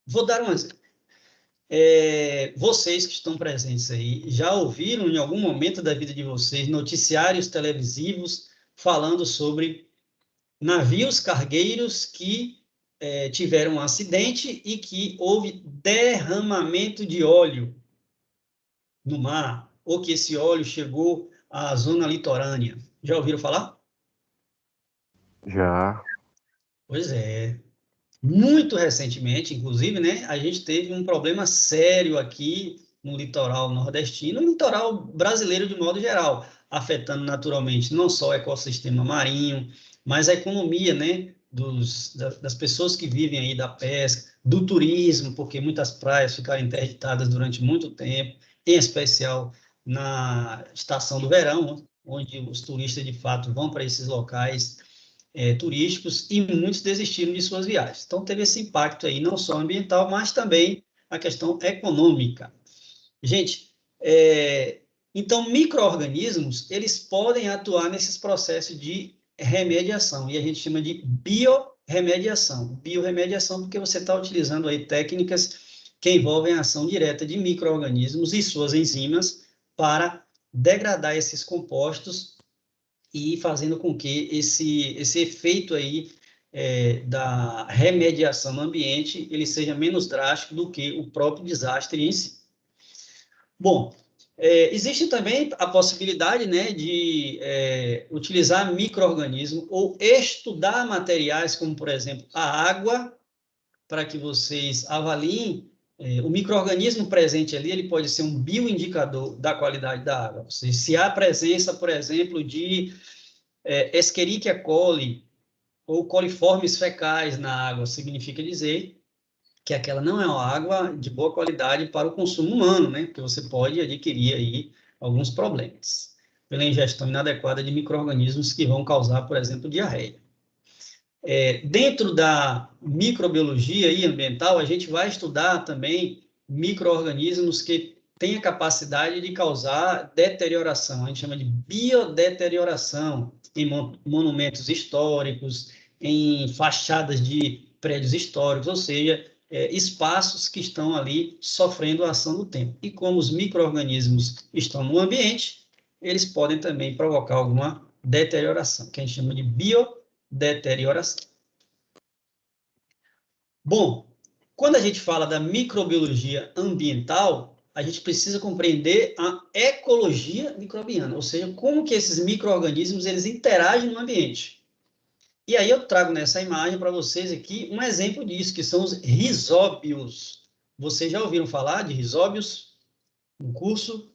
Speaker 1: Vou dar um exemplo. Vocês que estão presentes aí, já ouviram em algum momento da vida de vocês noticiários televisivos falando sobre navios cargueiros que tiveram um acidente e que houve derramamento de óleo no mar, ou que esse óleo chegou à zona litorânea? Já ouviram falar?
Speaker 3: Já.
Speaker 1: Pois é. Muito recentemente, inclusive, né, a gente teve um problema sério aqui no litoral nordestino e no litoral brasileiro de modo geral, afetando naturalmente não só o ecossistema marinho, mas a economia, né, das pessoas que vivem aí da pesca, do turismo, porque muitas praias ficaram interditadas durante muito tempo, em especial na estação do verão, onde os turistas de fato vão para esses locais turísticos, e muitos desistiram de suas viagens. Então, teve esse impacto aí, não só ambiental, mas também a questão econômica. Gente, então, micro-organismos, eles podem atuar nesses processos de remediação, e a gente chama de biorremediação. Biorremediação porque você está utilizando aí técnicas que envolvem a ação direta de micro-organismos e suas enzimas para degradar esses compostos e fazendo com que esse efeito aí da remediação no ambiente ele seja menos drástico do que o próprio desastre em si. Bom, existe também a possibilidade, né, de utilizar micro-organismos ou estudar materiais como, por exemplo, a água, para que vocês avaliem o micro-organismo presente ali, ele pode ser um bioindicador da qualidade da água. Ou seja, se há presença, por exemplo, de Escherichia coli ou coliformes fecais na água, significa dizer que aquela não é uma água de boa qualidade para o consumo humano, né? Porque você pode adquirir aí alguns problemas pela ingestão inadequada de micro-organismos que vão causar, por exemplo, diarreia. Dentro da microbiologia e ambiental, a gente vai estudar também micro-organismos que têm a capacidade de causar deterioração, a gente chama de biodeterioração em monumentos históricos, em fachadas de prédios históricos, ou seja, espaços que estão ali sofrendo a ação do tempo. E como os micro-organismos estão no ambiente, eles podem também provocar alguma deterioração, que a gente chama de biodeterioração. Bom, quando a gente fala da microbiologia ambiental, a gente precisa compreender a ecologia microbiana, ou seja, como que esses micro-organismos eles interagem no ambiente. E aí eu trago nessa imagem para vocês aqui um exemplo disso, que são os risóbios. Vocês já ouviram falar de risóbios no curso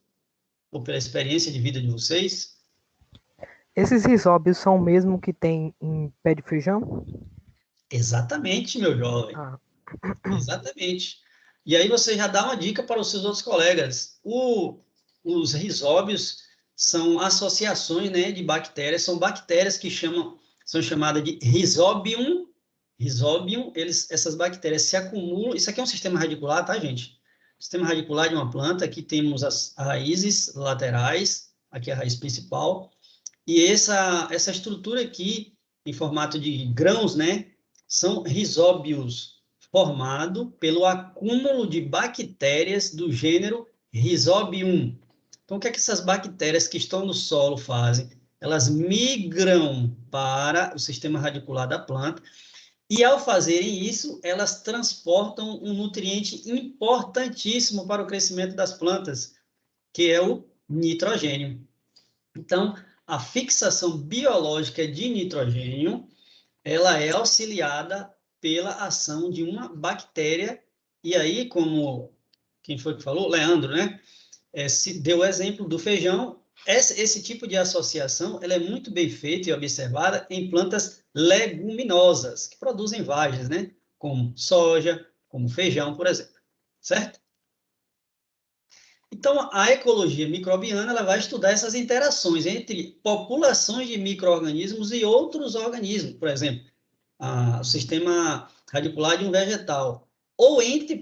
Speaker 1: ou pela experiência de vida de vocês?
Speaker 8: Esses risóbios são o mesmo que tem em pé de feijão?
Speaker 1: Exatamente, meu jovem. Exatamente. E aí você já dá uma dica para os seus outros colegas. Os risóbios são associações, né, de bactérias, são bactérias que são chamadas de risóbium. Risóbium, essas bactérias se acumulam. Isso aqui é um sistema radicular, tá, gente? Sistema radicular de uma planta, aqui temos as raízes laterais, aqui é a raiz principal, e essa estrutura aqui, em formato de grãos, né, são risóbios, formado pelo acúmulo de bactérias do gênero Rhizobium. Então, o que é que essas bactérias que estão no solo fazem? Elas migram para o sistema radicular da planta e, ao fazerem isso, elas transportam um nutriente importantíssimo para o crescimento das plantas, que é o nitrogênio. Então, a fixação biológica de nitrogênio, ela é auxiliada pela ação de uma bactéria, e aí, como quem foi que falou? Leandro, né? Se deu o exemplo do feijão. Esse tipo de associação ela é muito bem feita e observada em plantas leguminosas, que produzem vagens, né? Como soja, como feijão, por exemplo. Certo? Então, a ecologia microbiana ela vai estudar essas interações entre populações de micro-organismos e outros organismos, por exemplo, o sistema radicular de um vegetal, ou entre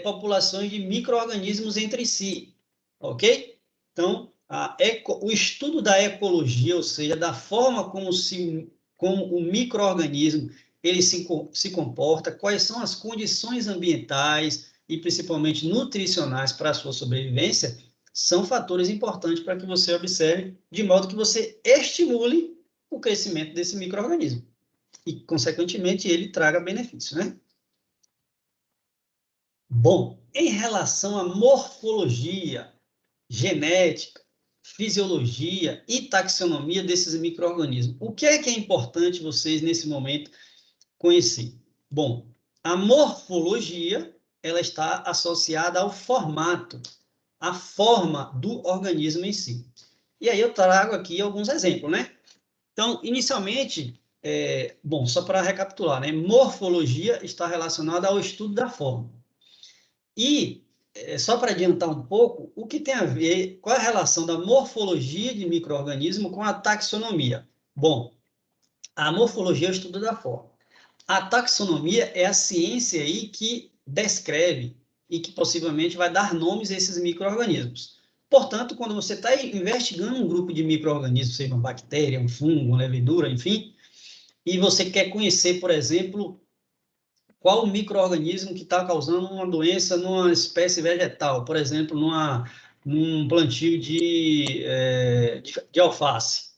Speaker 1: populações de micro-organismos entre si, ok? Então, o estudo da ecologia, ou seja, da forma como o micro-organismo ele se comporta, quais são as condições ambientais e principalmente nutricionais para a sua sobrevivência, são fatores importantes para que você observe, de modo que você estimule o crescimento desse micro-organismo e, consequentemente, ele traga benefício, né? Bom, em relação à morfologia, genética, fisiologia e taxonomia desses micro-organismos, o que é importante vocês, nesse momento, conhecer? Bom, a morfologia, ela está associada ao formato, à forma do organismo em si. E aí eu trago aqui alguns exemplos, né? Então, inicialmente, bom, só para recapitular, né? Morfologia está relacionada ao estudo da forma. E, só para adiantar um pouco, o que tem a ver, qual é a relação da morfologia de micro-organismo com a taxonomia? Bom, a morfologia é o estudo da forma. A taxonomia é a ciência aí que descreve e que possivelmente vai dar nomes a esses micro-organismos. Portanto, quando você está investigando um grupo de micro-organismos, seja uma bactéria, um fungo, uma levedura, enfim, e você quer conhecer, por exemplo, qual o micro-organismo que está causando uma doença numa espécie vegetal, por exemplo, num plantio de alface.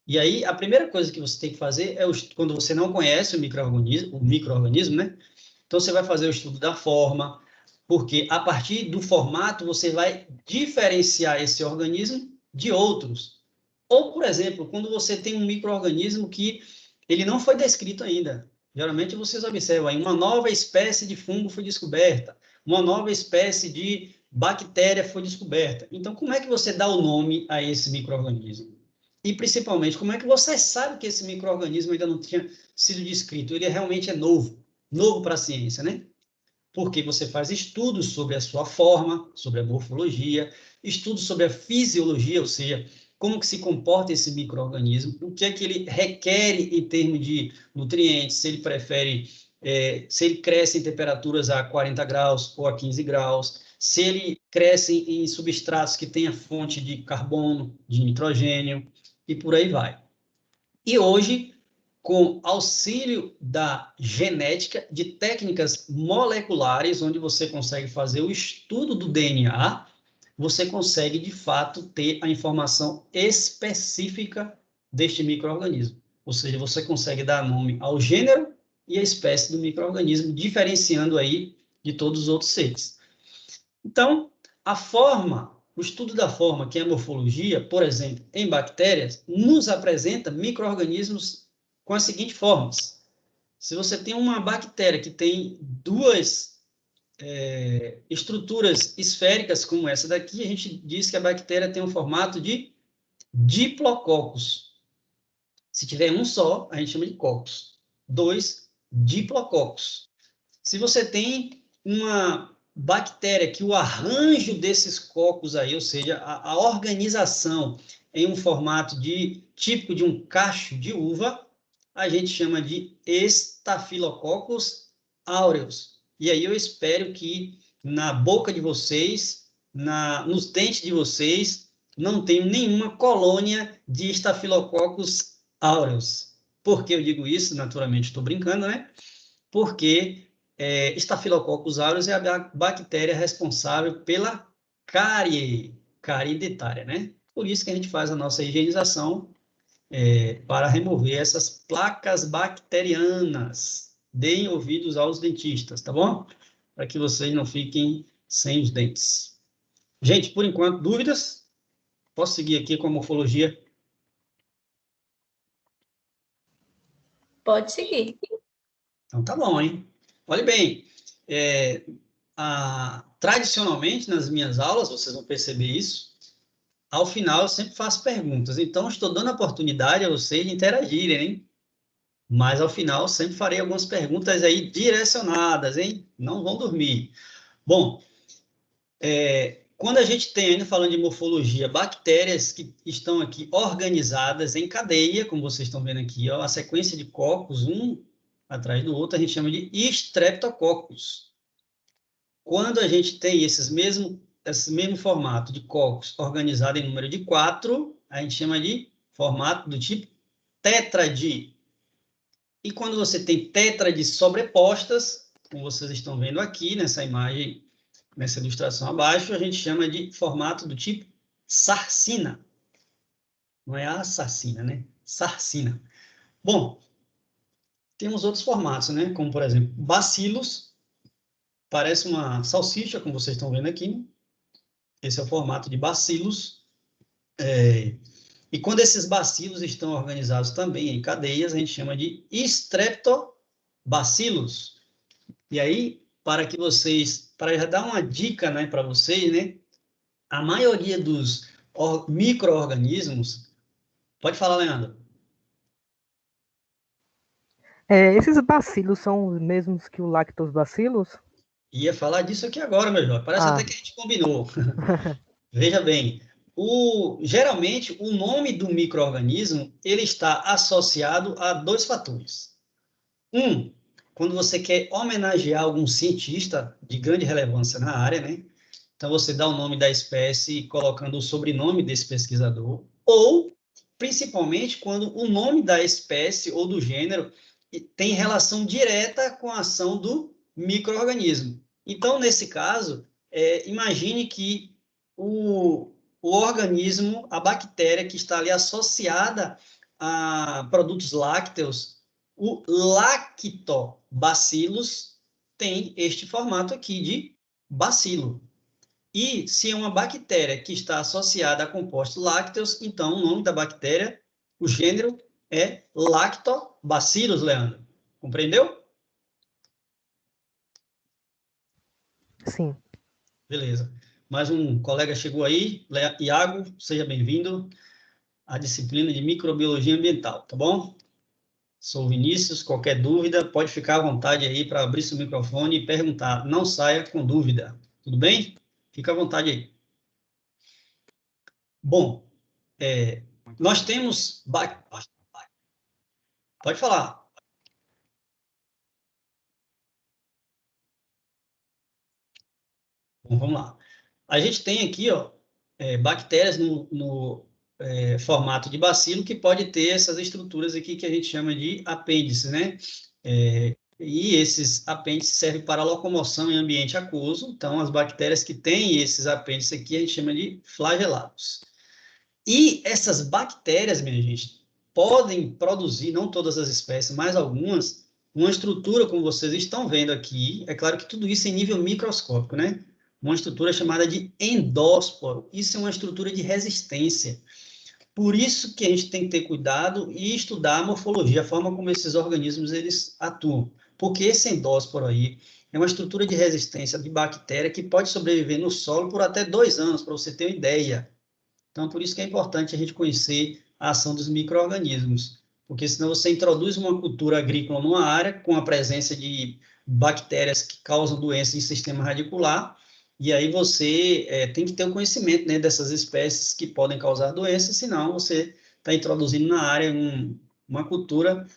Speaker 1: E aí, a primeira coisa que você tem que fazer é, quando você não conhece o micro-organismo, né? Então, você vai fazer o estudo da forma, porque a partir do formato, você vai diferenciar esse organismo de outros. Ou, por exemplo, quando você tem um micro-organismo que ele não foi descrito ainda. Geralmente, vocês observam aí, uma nova espécie de fungo foi descoberta, uma nova espécie de bactéria foi descoberta. Então, como é que você dá o nome a esse micro-organismo? E, principalmente, como é que você sabe que esse micro-organismo ainda não tinha sido descrito? Ele realmente é novo para a ciência, né? Porque você faz estudos sobre a sua forma, sobre a morfologia, estudos sobre a fisiologia, ou seja, como que se comporta esse micro-organismo, o que é que ele requer em termos de nutrientes, se ele prefere, se ele cresce em temperaturas a 40 graus ou a 15 graus, se ele cresce em substratos que tenha fonte de carbono, de nitrogênio, e por aí vai. E hoje, com auxílio da genética, de técnicas moleculares, onde você consegue fazer o estudo do DNA, você consegue, de fato, ter a informação específica deste micro-organismo. Ou seja, você consegue dar nome ao gênero e à espécie do micro-organismo, diferenciando aí de todos os outros seres. Então, a forma, o estudo da forma, que é a morfologia, por exemplo, em bactérias, nos apresenta micro-organismos com as seguintes formas. Se você tem uma bactéria que tem duas estruturas esféricas como essa daqui, a gente diz que a bactéria tem um formato de diplococos. Se tiver um só, a gente chama de cocos. 2 diplococos. Se você tem uma bactéria que o arranjo desses cocos aí, ou seja, a organização em um formato típico de um cacho de uva, a gente chama de Staphylococcus aureus. E aí eu espero que na boca de vocês, nos dentes de vocês, não tenham nenhuma colônia de Staphylococcus aureus. Por que eu digo isso? Naturalmente estou brincando, né? Porque Staphylococcus aureus é a bactéria responsável pela cárie dentária, né? Por isso que a gente faz a nossa higienização para remover essas placas bacterianas. Deem ouvidos aos dentistas, tá bom? Para que vocês não fiquem sem os dentes. Gente, por enquanto, dúvidas? Posso seguir aqui com a morfologia?
Speaker 4: Pode seguir.
Speaker 1: Então tá bom, hein? Olhe bem, tradicionalmente nas minhas aulas, vocês vão perceber isso, ao final eu sempre faço perguntas, então estou dando a oportunidade a vocês de interagirem, hein? Mas ao final sempre farei algumas perguntas aí direcionadas, hein? Não vão dormir. Bom, Quando a gente tem, ainda falando de morfologia, bactérias que estão aqui organizadas em cadeia, como vocês estão vendo aqui, ó, a sequência de cocos, um atrás do outro, a gente chama de Streptococcus. Quando a gente tem esse mesmo formato de cocos organizado em número de 4, a gente chama de formato do tipo tétrade. E quando você tem tétrades sobrepostas, como vocês estão vendo aqui nessa imagem, nessa ilustração abaixo, a gente chama de formato do tipo sarcina. Não é assassina, né? Sarcina. Bom, temos outros formatos, né? Como, por exemplo, bacilos. Parece uma salsicha, como vocês estão vendo aqui. Esse é o formato de bacilos. E quando esses bacilos estão organizados também em cadeias, a gente chama de streptobacilos. E aí, para já dar uma dica, né, para vocês, né, a maioria dos micro-organismos... Pode falar, Leandro.
Speaker 8: Esses bacilos são os mesmos que o lactobacillus?
Speaker 1: Ia falar disso aqui agora, meu jovem. Parece até que a gente combinou. Veja bem, geralmente o nome do micro-organismo ele está associado a 2 fatores. Quando você quer homenagear algum cientista de grande relevância na área, né? Então você dá o nome da espécie colocando o sobrenome desse pesquisador, ou principalmente quando o nome da espécie ou do gênero tem relação direta com a ação do micro-organismo. Então, nesse caso, imagine que o organismo, a bactéria que está ali associada a produtos lácteos, o lactobacillus tem este formato aqui de bacilo. E se é uma bactéria que está associada a compostos lácteos, então o nome da bactéria, o gênero é Lactobacillus, Leandro. Compreendeu?
Speaker 8: Sim.
Speaker 1: Beleza. Mais um colega chegou aí, Iago, seja bem-vindo à disciplina de microbiologia ambiental, tá bom? Sou o Vinícius, qualquer dúvida, pode ficar à vontade aí para abrir seu microfone e perguntar. Não saia com dúvida, tudo bem? Fica à vontade aí. Bom, nós temos... Pode falar. Bom, vamos lá. A gente tem aqui, ó, bactérias no formato de bacilo que pode ter essas estruturas aqui que a gente chama de apêndices, né? E esses apêndices servem para locomoção em ambiente aquoso. Então, as bactérias que têm esses apêndices aqui a gente chama de flagelados. E essas bactérias, minha gente, podem produzir, não todas as espécies, mas algumas, uma estrutura como vocês estão vendo aqui. É claro que tudo isso em nível microscópico, né? Uma estrutura chamada de endósporo. Isso é uma estrutura de resistência. Por isso que a gente tem que ter cuidado e estudar a morfologia, a forma como esses organismos eles atuam. Porque esse endósporo aí é uma estrutura de resistência de bactéria que pode sobreviver no solo por até 2 anos, para você ter uma ideia. Então, por isso que é importante a gente conhecer a ação dos micro-organismos. Porque senão você introduz uma cultura agrícola numa área com a presença de bactérias que causam doença em sistema radicular, e aí você tem que ter o conhecimento, né, dessas espécies que podem causar doenças, senão você está introduzindo na área uma cultura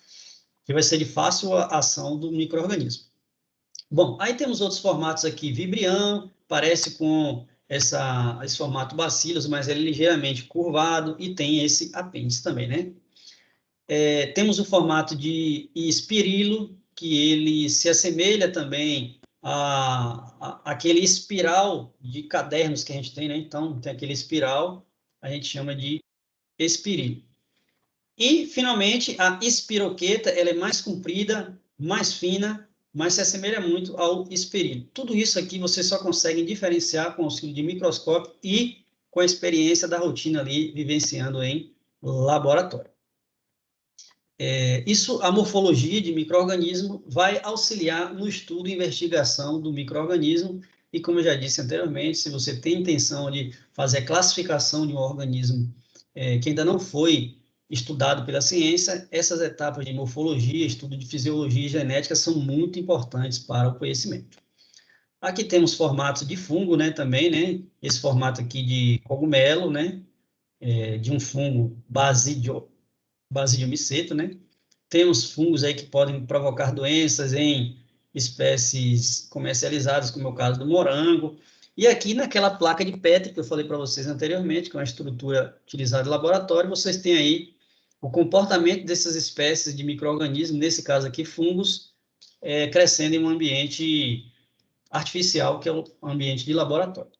Speaker 1: que vai ser de fácil ação do micro-organismo. Bom, aí temos outros formatos aqui, vibrião, parece com esse formato bacillus, mas ele é ligeiramente curvado e tem esse apêndice também, né? Temos o formato de espirilo, que ele se assemelha também aquele espiral de cadernos que a gente tem, né? Então, tem aquele espiral, a gente chama de espirilo. E, finalmente, a espiroqueta, ela é mais comprida, mais fina, mas se assemelha muito ao espirilo. Tudo isso aqui você só consegue diferenciar com o auxílio de microscópio e com a experiência da rotina ali, vivenciando em laboratório. A morfologia de micro-organismo vai auxiliar no estudo e investigação do micro-organismo, e como eu já disse anteriormente, se você tem intenção de fazer a classificação de um organismo que ainda não foi estudado pela ciência, essas etapas de morfologia, estudo de fisiologia e genética são muito importantes para o conhecimento. Aqui temos formatos de fungo, né, também, né? Esse formato aqui de cogumelo, né? De um fungo Basidium miceto, né? Temos fungos aí que podem provocar doenças em espécies comercializadas, como é o caso do morango. E aqui naquela placa de Petri que eu falei para vocês anteriormente, que é uma estrutura utilizada em laboratório, vocês têm aí o comportamento dessas espécies de micro-organismos, nesse caso aqui fungos, crescendo em um ambiente artificial, que é o ambiente de laboratório.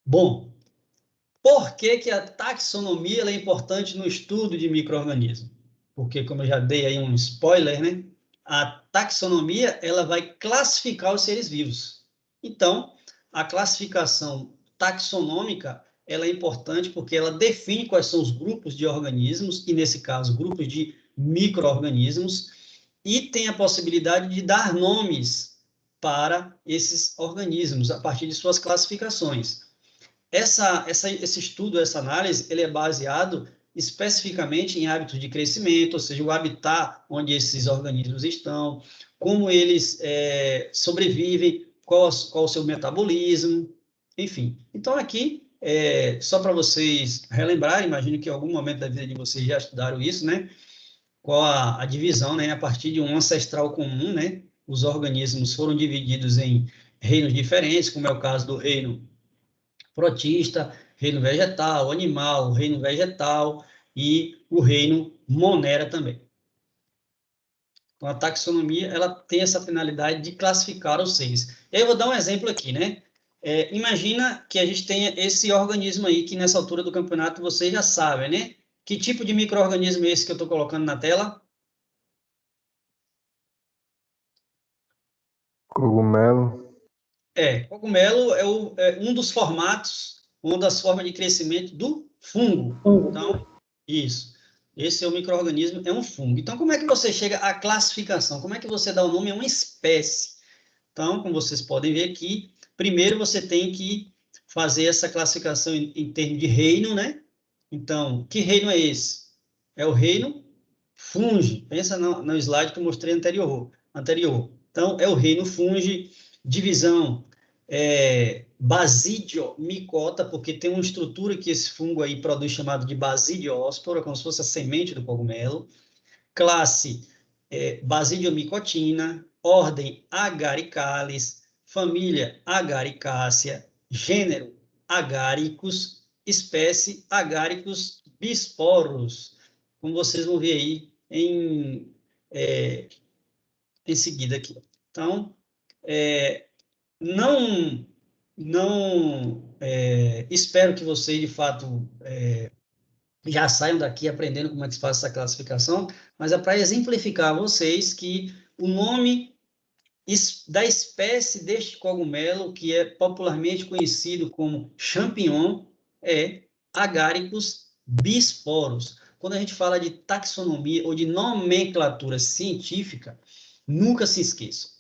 Speaker 1: Bom, por que que a taxonomia ela é importante no estudo de micro-organismos? Porque, como eu já dei aí um spoiler, né? A taxonomia ela vai classificar os seres vivos. Então, a classificação taxonômica ela é importante porque ela define quais são os grupos de organismos, e nesse caso, grupos de micro-organismos, e tem a possibilidade de dar nomes para esses organismos a partir de suas classificações. Esse estudo, essa análise, ele é baseado especificamente em hábitos de crescimento, ou seja, o habitat onde esses organismos estão, como eles sobrevivem, qual o seu metabolismo, enfim. Então, aqui, só para vocês relembrarem, imagino que em algum momento da vida de vocês já estudaram isso, né? Qual a divisão, né? A partir de um ancestral comum, né? Os organismos foram divididos em reinos diferentes, como é o caso do reino protista, reino vegetal, animal, reino vegetal e o reino monera também. Então, a taxonomia ela tem essa finalidade de classificar os seres. Eu vou dar um exemplo aqui, né? Imagina que a gente tenha esse organismo aí, que nessa altura do campeonato vocês já sabem, né? Que tipo de micro-organismo é esse que eu estou colocando na tela?
Speaker 3: Cogumelo.
Speaker 1: Cogumelo é um dos formatos, uma das formas de crescimento do fungo. Então, isso. Esse é o micro-organismo, é um fungo. Então, como é que você chega à classificação? Como é que você dá o nome a uma espécie? Então, como vocês podem ver aqui, primeiro você tem que fazer essa classificação em termos de reino, né? Então, que reino é esse? É o reino fungi. Pensa no slide que eu mostrei anterior. Então, é o reino fungi, divisão Basidiomycota, porque tem uma estrutura que esse fungo aí produz chamado de Basidióspora, como se fosse a semente do cogumelo. Classe Basidiomycotina, ordem Agaricales, família Agaricácea, gênero Agaricus, espécie Agaricus bisporus, como vocês vão ver aí em seguida aqui. Então, não espero que vocês, de fato, já saiam daqui aprendendo como é que se faz essa classificação, mas é para exemplificar a vocês que o nome da espécie deste cogumelo, que é popularmente conhecido como champignon, é Agaricus bisporus. Quando a gente fala de taxonomia ou de nomenclatura científica, nunca se esqueçam.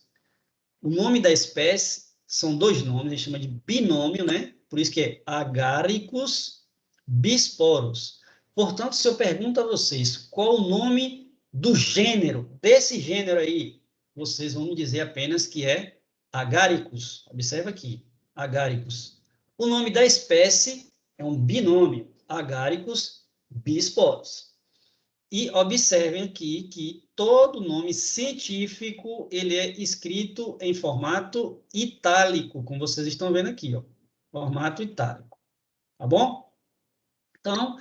Speaker 1: O nome da espécie são dois nomes, a gente chama de binômio, né? Por isso que é Agaricus bisporus. Portanto, se eu pergunto a vocês qual o nome do gênero, desse gênero aí, vocês vão me dizer apenas que é Agaricus. Observa aqui, Agaricus. O nome da espécie é um binômio, Agaricus bisporus. E observem aqui que todo nome científico ele é escrito em formato itálico, como vocês estão vendo aqui, ó, formato itálico. Tá bom? Então,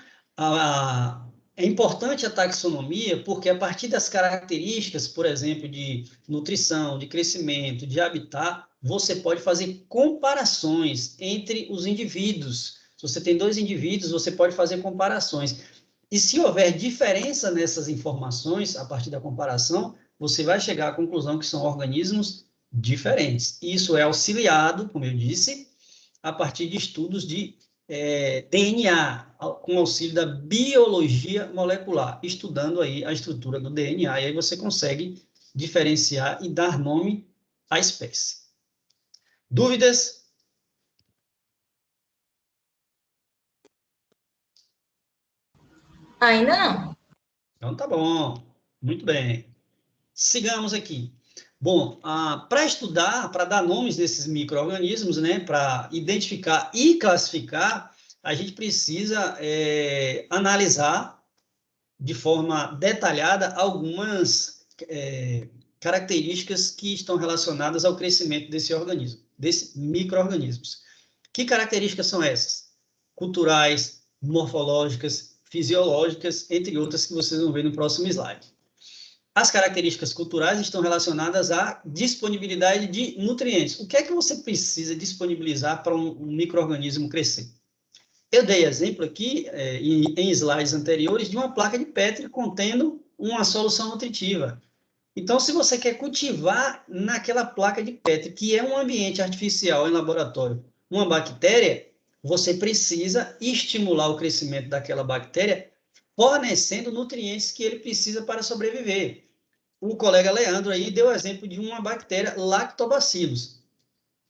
Speaker 1: é importante a taxonomia porque a partir das características, por exemplo, de nutrição, de crescimento, de habitat, você pode fazer comparações entre os indivíduos. Se você tem dois indivíduos, você pode fazer comparações. E se houver diferença nessas informações, a partir da comparação, você vai chegar à conclusão que são organismos diferentes. Isso é auxiliado, como eu disse, a partir de estudos de DNA, com auxílio da biologia molecular, estudando aí a estrutura do DNA, e aí você consegue diferenciar e dar nome à espécie. Dúvidas?
Speaker 4: Ainda não.
Speaker 1: Então tá bom, muito bem. Sigamos aqui. Bom, para estudar, para dar nomes desses micro-organismos, né, para identificar e classificar, a gente precisa analisar de forma detalhada algumas características que estão relacionadas ao crescimento desse organismo, desses micro-organismos. Que características são essas? Culturais, morfológicas, fisiológicas, entre outras que vocês vão ver no próximo slide. As características culturais estão relacionadas à disponibilidade de nutrientes. O que é que você precisa disponibilizar para um micro-organismo crescer? Eu dei exemplo aqui, em slides anteriores, de uma placa de Petri contendo uma solução nutritiva. Então, se você quer cultivar naquela placa de Petri, que é um ambiente artificial em laboratório, uma bactéria, você precisa estimular o crescimento daquela bactéria, fornecendo nutrientes que ele precisa para sobreviver. O colega Leandro aí deu o exemplo de uma bactéria lactobacillus.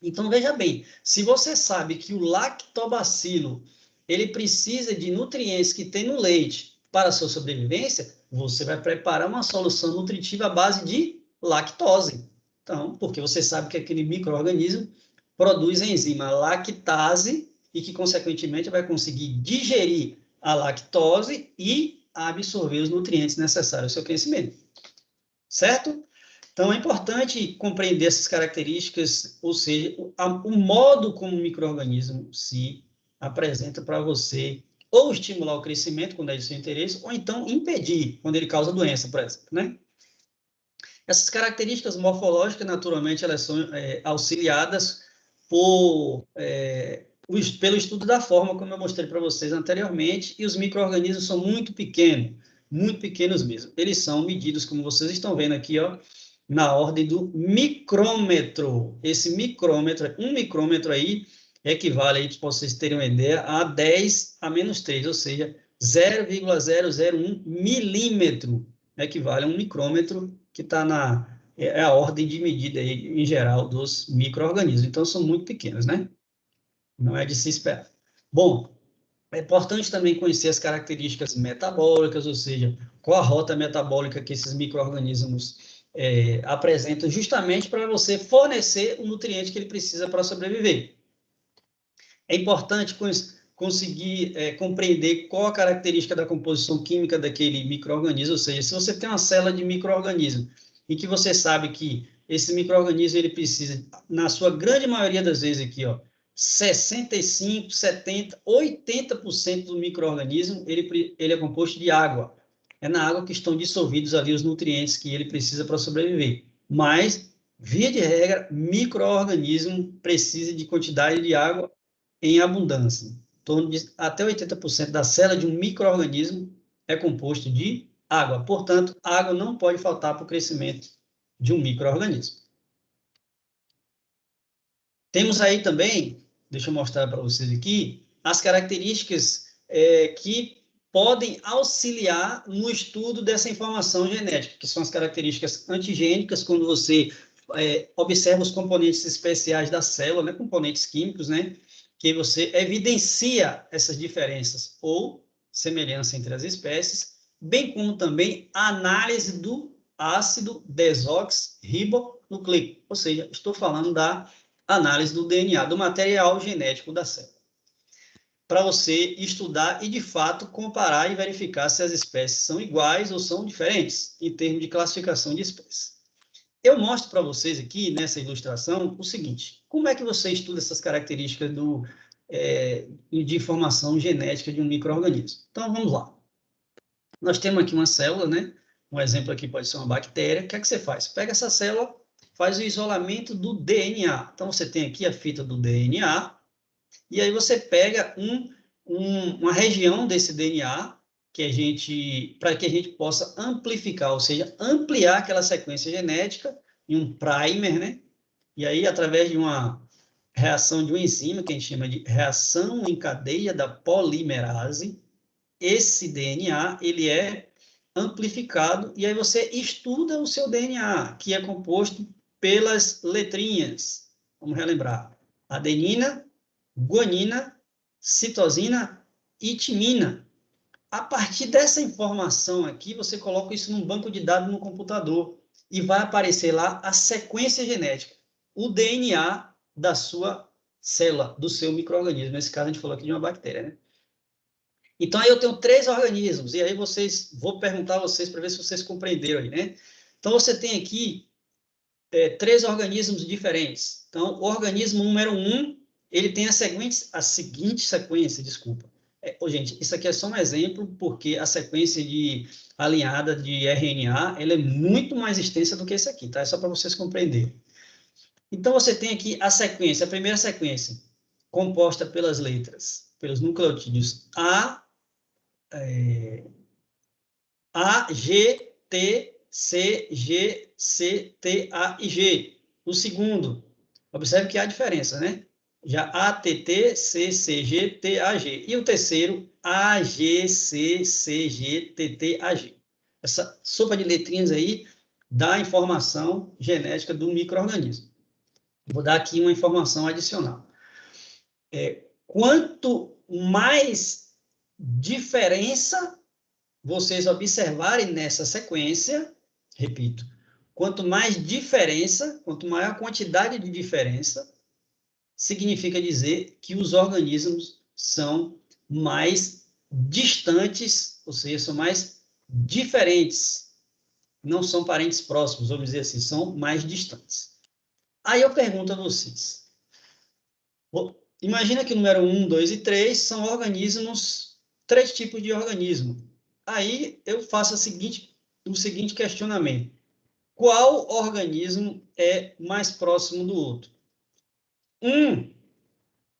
Speaker 1: Então, veja bem, se você sabe que o lactobacilo ele precisa de nutrientes que tem no leite para a sua sobrevivência, você vai preparar uma solução nutritiva à base de lactose. Então, porque você sabe que aquele micro-organismo produz a enzima lactase e que, consequentemente, vai conseguir digerir a lactose e absorver os nutrientes necessários ao seu crescimento. Certo? Então, é importante compreender essas características, ou seja, o modo como o micro-organismo se apresenta para você, ou estimular o crescimento, quando é de seu interesse, ou então impedir, quando ele causa doença, por exemplo, né? Essas características morfológicas, naturalmente, elas são auxiliadas pelo estudo da forma, como eu mostrei para vocês anteriormente, e os micro-organismos são muito pequenos mesmo. Eles são medidos, como vocês estão vendo aqui, ó, na ordem do micrômetro. Esse micrômetro, um micrômetro aí, equivale, aí, para vocês terem uma ideia, a 10 a menos 3, ou seja, 0,001 milímetro equivale a um micrômetro, que está a ordem de medida aí, em geral dos micro-organismos. Então, são muito pequenos, né? Não é de se esperar. Bom, é importante também conhecer as características metabólicas, ou seja, qual a rota metabólica que esses micro-organismos apresentam, justamente para você fornecer o nutriente que ele precisa para sobreviver. É importante conseguir compreender qual a característica da composição química daquele micro-organismo, ou seja, se você tem uma célula de micro-organismo e que você sabe que esse micro-organismo ele precisa, na sua grande maioria das vezes aqui, ó, 65, 70, 80% do micro-organismo ele é composto de água. É na água que estão dissolvidos ali os nutrientes que ele precisa para sobreviver. Mas, via de regra, micro-organismo precisa de quantidade de água em abundância. Em torno de até 80% da célula de um micro-organismo é composto de água. Portanto, a água não pode faltar para o crescimento de um micro-organismo. Temos aí também, deixa eu mostrar para vocês aqui, as características que podem auxiliar no estudo dessa informação genética, que são as características antigênicas, quando você observa os componentes especiais da célula, né, componentes químicos, né, que você evidencia essas diferenças ou semelhança entre as espécies, bem como também a análise do ácido desoxirribonucleico, ou seja, estou falando da análise do DNA, do material genético da célula, para você estudar e, de fato, comparar e verificar se as espécies são iguais ou são diferentes, em termos de classificação de espécies. Eu mostro para vocês aqui, nessa ilustração, o seguinte: como é que você estuda essas características de informação genética de um micro-organismo? Então, vamos lá. Nós temos aqui uma célula, né? Um exemplo aqui pode ser uma bactéria. O que é que você faz? Pega essa célula, faz o isolamento do DNA. Então, você tem aqui a fita do DNA, e aí você pega uma região desse DNA para que a gente possa amplificar, ou seja, ampliar aquela sequência genética em um primer, né? E aí, através de uma reação de uma enzima, que a gente chama de reação em cadeia da polimerase, esse DNA, ele é amplificado, e aí você estuda o seu DNA, que é composto pelas letrinhas. Vamos relembrar: adenina, guanina, citosina e timina. A partir dessa informação aqui, você coloca isso num banco de dados no computador. e vai aparecer lá a sequência genética, o DNA da sua célula, do seu micro-organismo. Nesse caso, a gente falou aqui de uma bactéria, né? Então, aí eu tenho 3 organismos, e aí vou perguntar a vocês para ver se vocês compreenderam aí, né? Então, você tem aqui 3 organismos diferentes. Então, o organismo número 1, ele tem a seguinte sequência, desculpa. Gente, isso aqui é só um exemplo, porque a sequência alinhada de RNA, ela é muito mais extensa do que esse aqui, tá? É só para vocês compreenderem. Então, você tem aqui a primeira sequência, composta pelas letras, pelos nucleotídeos G, T, C, G, C, T, A e G. O segundo, observe que há diferença, né? Já A, T, T, C, C, G, T, A, G. E o terceiro, A, G, C, C, G, T, T, A, G. Essa sopa de letrinhas aí dá informação genética do micro-organismo. Vou dar aqui uma informação adicional. Quanto mais diferença vocês observarem nessa sequência, repito, quanto mais diferença, quanto maior a quantidade de diferença, significa dizer que os organismos são mais distantes, ou seja, são mais diferentes, não são parentes próximos, vamos dizer assim, são mais distantes. Aí eu pergunto a vocês, imagina que o número 1, 2 e 3 são organismos, 3 tipos de organismo. Aí eu faço o seguinte questionamento. Qual organismo é mais próximo do outro? Um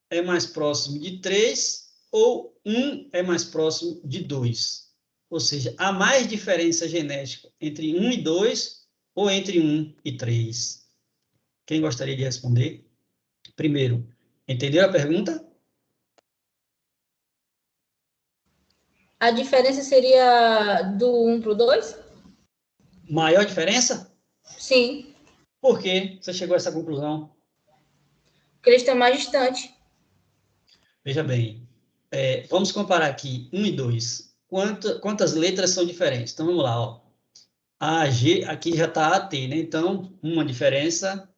Speaker 1: é mais próximo de 3 ou um é mais próximo de 2? Ou seja, há mais diferença genética entre 1 e 2 ou entre 1 e 3? Quem gostaria de responder? Primeiro, entenderam a pergunta?
Speaker 4: A diferença seria do 1 para o 2?
Speaker 1: Maior diferença?
Speaker 4: Sim.
Speaker 1: Por que você chegou a essa conclusão?
Speaker 4: Porque eles estão mais distantes.
Speaker 1: Veja bem, vamos comparar aqui 1 e 2. Quantas letras são diferentes? Então, vamos lá, ó. A, G, aqui já está AT, né? Então, uma diferença,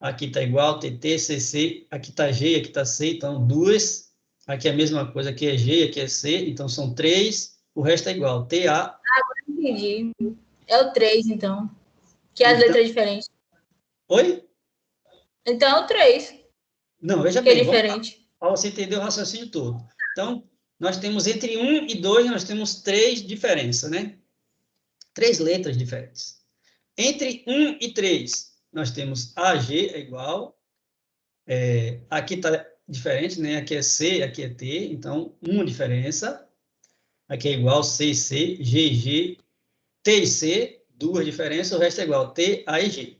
Speaker 1: aqui está igual, TT, CC, aqui está G, aqui está C, então 2. Aqui é a mesma coisa, aqui é G, aqui é C, então são 3. O resto é igual, TA.
Speaker 4: Entendi. É o 3, então. Que as letras diferentes.
Speaker 1: Oi?
Speaker 4: Então é o 3.
Speaker 1: Não, veja
Speaker 4: Que
Speaker 1: bem.
Speaker 4: é diferente.
Speaker 1: Para você entender o raciocínio todo. Então, nós temos entre 1 e 2, nós temos 3 diferenças, né? 3 letras diferentes. Entre 1 e 3, nós temos AG é igual. Aqui está diferente, né? Aqui é C, aqui é T, então, uma diferença. Aqui é igual CC, GG, T e C, 2 diferenças, o resto é igual T, A e G.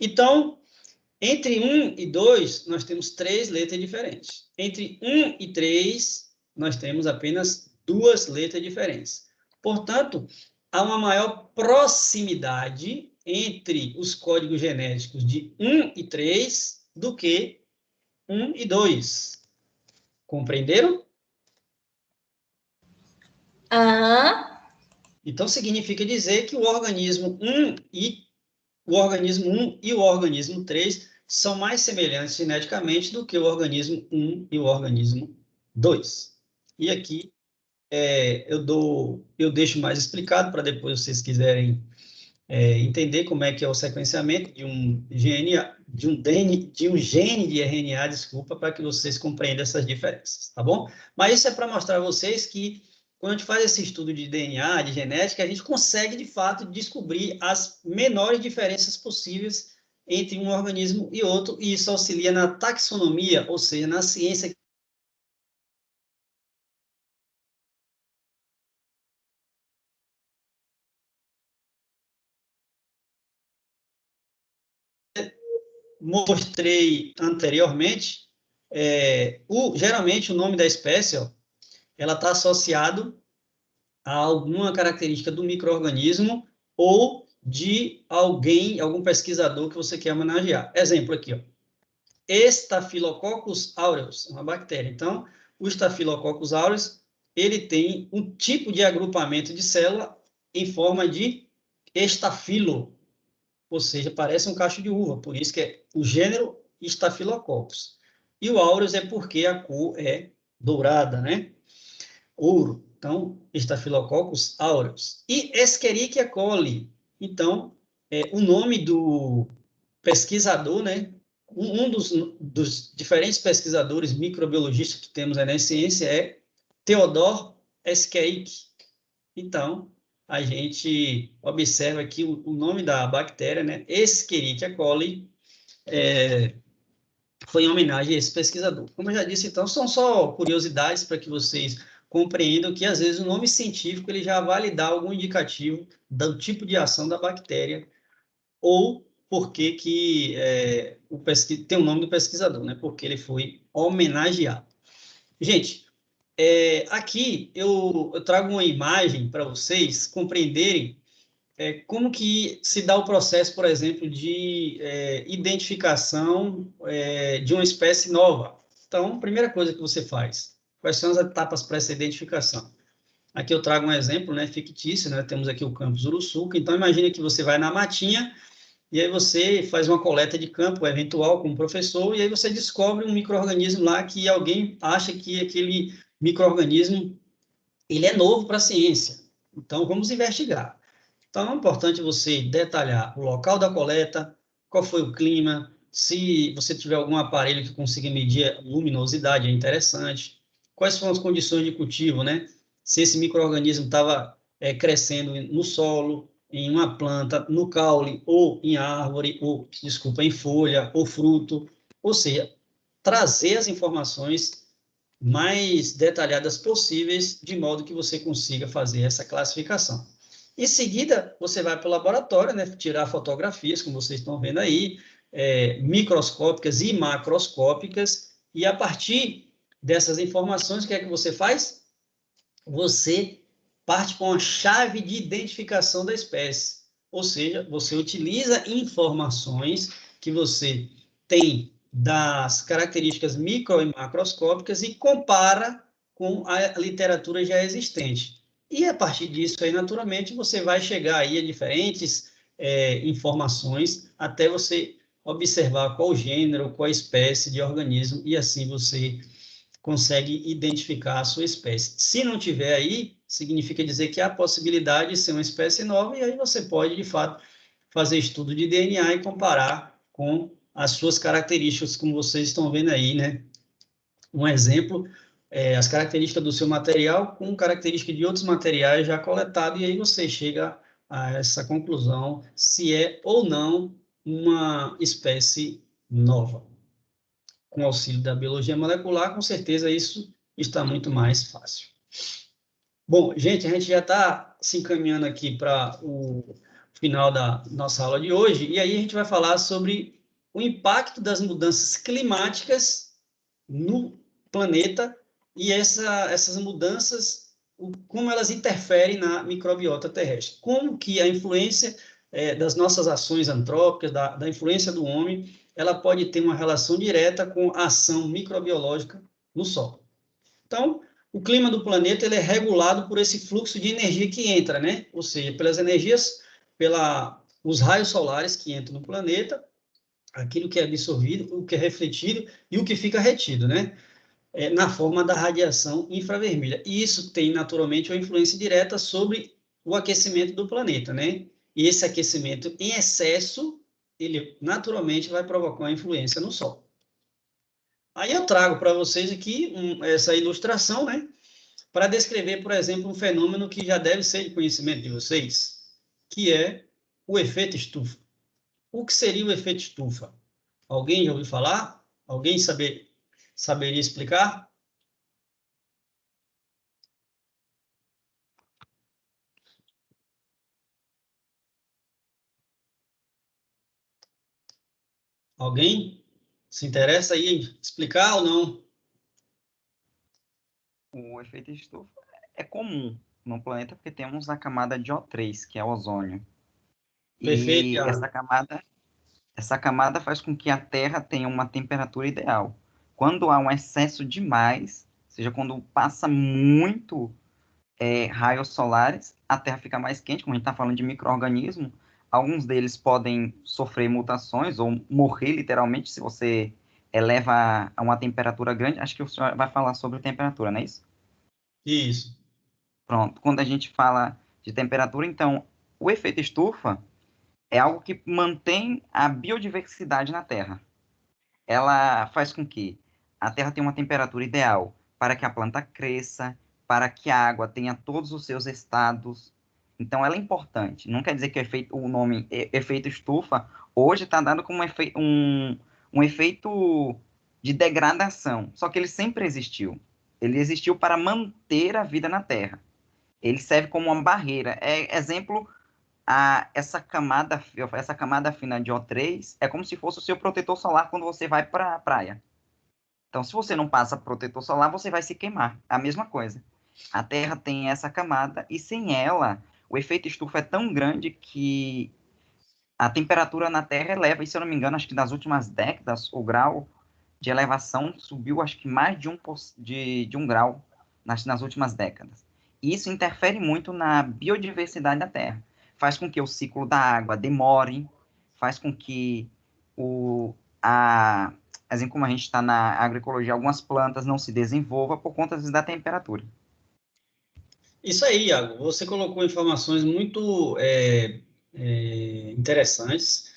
Speaker 1: Então, entre 1 e 2, nós temos 3 letras diferentes. Entre 1 e 3, nós temos apenas 2 letras diferentes. Portanto, há uma maior proximidade entre os códigos genéticos de 1 e 3 do que 1 e 2. Compreenderam? Então, significa dizer que o organismo 1 e o organismo 3 são mais semelhantes geneticamente do que o organismo 1 e o organismo 2. E aqui eu deixo mais explicado para depois vocês quiserem entender como é que é o sequenciamento de um gene de RNA, desculpa, para que vocês compreendam essas diferenças, tá bom? Mas isso é para mostrar a vocês que quando a gente faz esse estudo de DNA, de genética, a gente consegue, de fato, descobrir as menores diferenças possíveis entre um organismo e outro, e isso auxilia na taxonomia, ou seja, na ciência mostrei anteriormente. Geralmente, o nome da espécie, ela está associado a alguma característica do micro-organismo ou de algum pesquisador que você quer homenagear. Exemplo aqui, ó. Staphylococcus aureus, uma bactéria. Então, o Staphylococcus aureus, ele tem um tipo de agrupamento de célula em forma de estafilo. ou seja, parece um cacho de uva, por isso que é o gênero Staphylococcus. E o aureus é porque a cor é dourada, né? Ouro. Então, Staphylococcus aureus. E Escherichia coli. Então, o nome do pesquisador, né? Um dos diferentes pesquisadores microbiologistas que temos aí na ciência é Theodor Escherichia. Então, a gente observa aqui o nome da bactéria, né? Escherichia coli, foi em homenagem a esse pesquisador. Como eu já disse, então, são só curiosidades para que vocês compreendam que, às vezes, o nome científico ele já vai lhe dar algum indicativo do tipo de ação da bactéria ou por que tem o nome do pesquisador, né? Porque ele foi homenageado. Gente, aqui eu trago uma imagem para vocês compreenderem como que se dá o processo, por exemplo, de identificação de uma espécie nova. Então, primeira coisa que você faz, quais são as etapas para essa identificação? Aqui eu trago um exemplo, né, fictício, né, temos aqui o campus Uruçuca, então imagine que você vai na matinha e aí você faz uma coleta de campo eventual com o professor, e aí você descobre um micro-organismo lá que alguém acha que aquele micro-organismo ele é novo para a ciência. Então, vamos investigar. Então, é importante você detalhar o local da coleta, qual foi o clima, se você tiver algum aparelho que consiga medir a luminosidade, é interessante. Quais foram as condições de cultivo, né? Se esse micro-organismo estava crescendo no solo, em uma planta, no caule, ou em árvore, ou, desculpa, em folha, ou fruto. Ou seja, trazer as informações mais detalhadas possíveis, de modo que você consiga fazer essa classificação. Em seguida, você vai para o laboratório, né, tirar fotografias, como vocês estão vendo aí, microscópicas e macroscópicas, e a partir dessas informações, o que é que você faz? Você parte com a chave de identificação da espécie, ou seja, você utiliza informações que você tem das características micro e macroscópicas e compara com a literatura já existente. E a partir disso, aí, naturalmente, você vai chegar aí a diferentes informações até você observar qual gênero, qual espécie de organismo, e assim você consegue identificar a sua espécie. Se não tiver aí, significa dizer que há a possibilidade de ser uma espécie nova, e aí você pode, de fato, fazer estudo de DNA e comparar com as suas características, como vocês estão vendo aí, né? Um exemplo, as características do seu material com características de outros materiais já coletados, e aí você chega a essa conclusão se é ou não uma espécie nova. Com auxílio da biologia molecular, com certeza isso está muito mais fácil. Bom, gente, a gente já está se encaminhando aqui para o final da nossa aula de hoje, e aí a gente vai falar sobre o impacto das mudanças climáticas no planeta e essas mudanças, como elas interferem na microbiota terrestre. Como que a influência das nossas ações antrópicas, da influência do homem, ela pode ter uma relação direta com a ação microbiológica no solo. Então, o clima do planeta ele é regulado por esse fluxo de energia que entra, né? Ou seja, pelas energias, os raios solares que entram no planeta, aquilo que é absorvido, o que é refletido e o que fica retido, né? Na forma da radiação infravermelha. E isso tem, naturalmente, uma influência direta sobre o aquecimento do planeta, né? E esse aquecimento em excesso, ele naturalmente vai provocar uma influência no Sol. Aí eu trago para vocês aqui essa ilustração, né? Para descrever, por exemplo, um fenômeno que já deve ser de conhecimento de vocês, que é o efeito estufa. O que seria o efeito estufa? Alguém já ouviu falar? Alguém saberia explicar? Alguém se interessa aí em explicar ou não?
Speaker 9: O efeito estufa é comum no planeta porque temos a camada de O3, que é o ozônio.
Speaker 1: Perfeito,
Speaker 9: E essa camada faz com que a Terra tenha uma temperatura ideal. Quando há um excesso demais, ou seja, quando passa muito raios solares, a Terra fica mais quente, como a gente está falando de micro-organismo, alguns deles podem sofrer mutações ou morrer literalmente se você eleva a uma temperatura grande. Acho que o senhor vai falar sobre temperatura, não é isso?
Speaker 1: Isso.
Speaker 9: Pronto. Quando a gente fala de temperatura, então, o efeito estufa é algo que mantém a biodiversidade na Terra. Ela faz com que a Terra tenha uma temperatura ideal para que a planta cresça, para que a água tenha todos os seus estados. Então, ela é importante. Não quer dizer que o nome efeito estufa hoje está dado como um efeito de degradação. Só que ele sempre existiu. Ele existiu para manter a vida na Terra. Ele serve como uma barreira. Exemplo, essa camada fina de O3 é como se fosse o seu protetor solar quando você vai para a praia. Então, se você não passa protetor solar, você vai se queimar. A mesma coisa. A Terra tem essa camada e sem ela, o efeito estufa é tão grande que a temperatura na Terra eleva. E se eu não me engano, acho que nas últimas décadas, o grau de elevação subiu, acho que mais de um grau nas últimas décadas. E isso interfere muito na biodiversidade da Terra. Faz com que o ciclo da água demore, faz com que assim como a gente está na agroecologia, algumas plantas não se desenvolvam por conta da temperatura.
Speaker 1: Isso aí, Iago. Você colocou informações muito interessantes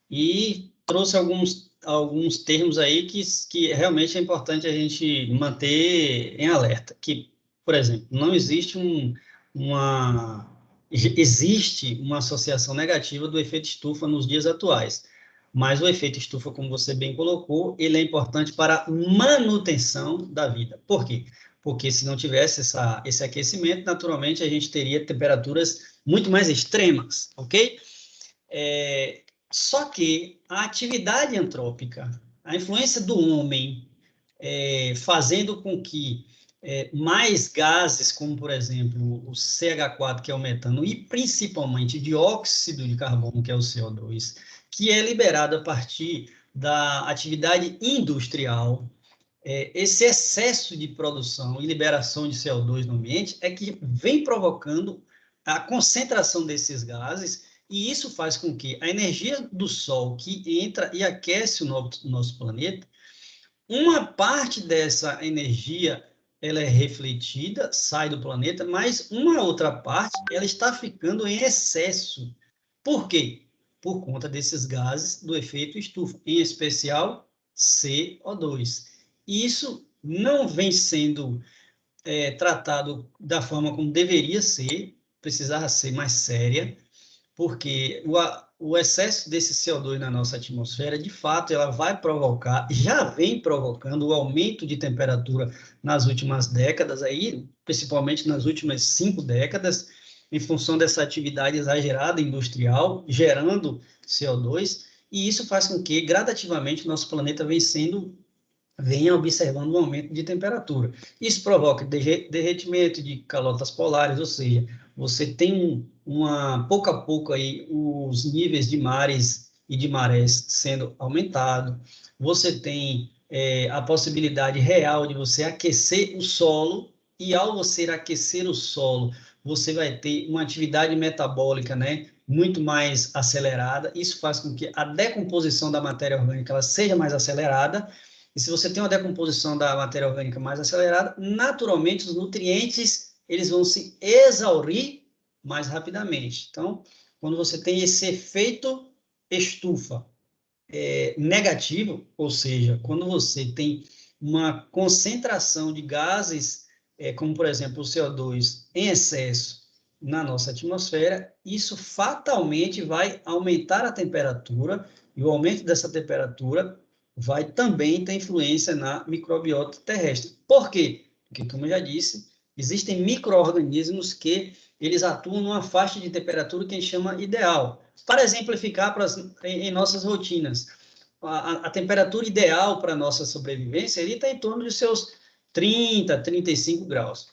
Speaker 1: e trouxe alguns termos aí que realmente é importante a gente manter em alerta. Que, por exemplo, não existe existe uma associação negativa do efeito estufa nos dias atuais, mas o efeito estufa, como você bem colocou, ele é importante para a manutenção da vida. Por quê? Porque se não tivesse esse aquecimento, naturalmente a gente teria temperaturas muito mais extremas, ok? Só que a atividade antrópica, a influência do homem, fazendo com que mais gases, como, por exemplo, o CH4, que é o metano, e principalmente dióxido de carbono, que é o CO2, que é liberado a partir da atividade industrial, esse excesso de produção e liberação de CO2 no ambiente é que vem provocando a concentração desses gases, e isso faz com que a energia do Sol, que entra e aquece o nosso planeta, uma parte dessa energia ela é refletida, sai do planeta, mas uma outra parte ela está ficando em excesso. Por quê? Por conta desses gases do efeito estufa, em especial CO2. E isso não vem sendo tratado da forma como deveria ser, precisava ser mais séria, porque o excesso desse CO2 na nossa atmosfera, de fato, ela vai provocar, já vem provocando o aumento de temperatura nas últimas décadas, aí, principalmente nas últimas 5 décadas, em função dessa atividade exagerada industrial, gerando CO2, e isso faz com que, gradativamente, nosso planeta venha observando um aumento de temperatura. Isso provoca derretimento de calotas polares, ou seja, você tem pouco a pouco aí os níveis de mares e de marés sendo aumentados, você tem a possibilidade real de você aquecer o solo, e ao você aquecer o solo, você vai ter uma atividade metabólica, né, muito mais acelerada. Isso faz com que a decomposição da matéria orgânica ela seja mais acelerada, e se você tem uma decomposição da matéria orgânica mais acelerada, naturalmente os nutrientes eles vão se exaurir mais rapidamente. Então, quando você tem esse efeito estufa negativo, ou seja, quando você tem uma concentração de gases, como por exemplo o CO2 em excesso na nossa atmosfera, isso fatalmente vai aumentar a temperatura, e o aumento dessa temperatura vai também ter influência na microbiota terrestre. Por quê? Porque, como eu já disse, existem micro-organismos que eles atuam numa faixa de temperatura que a gente chama ideal. Para exemplificar em nossas rotinas, a temperatura ideal para a nossa sobrevivência está em torno de seus 30, 35 graus.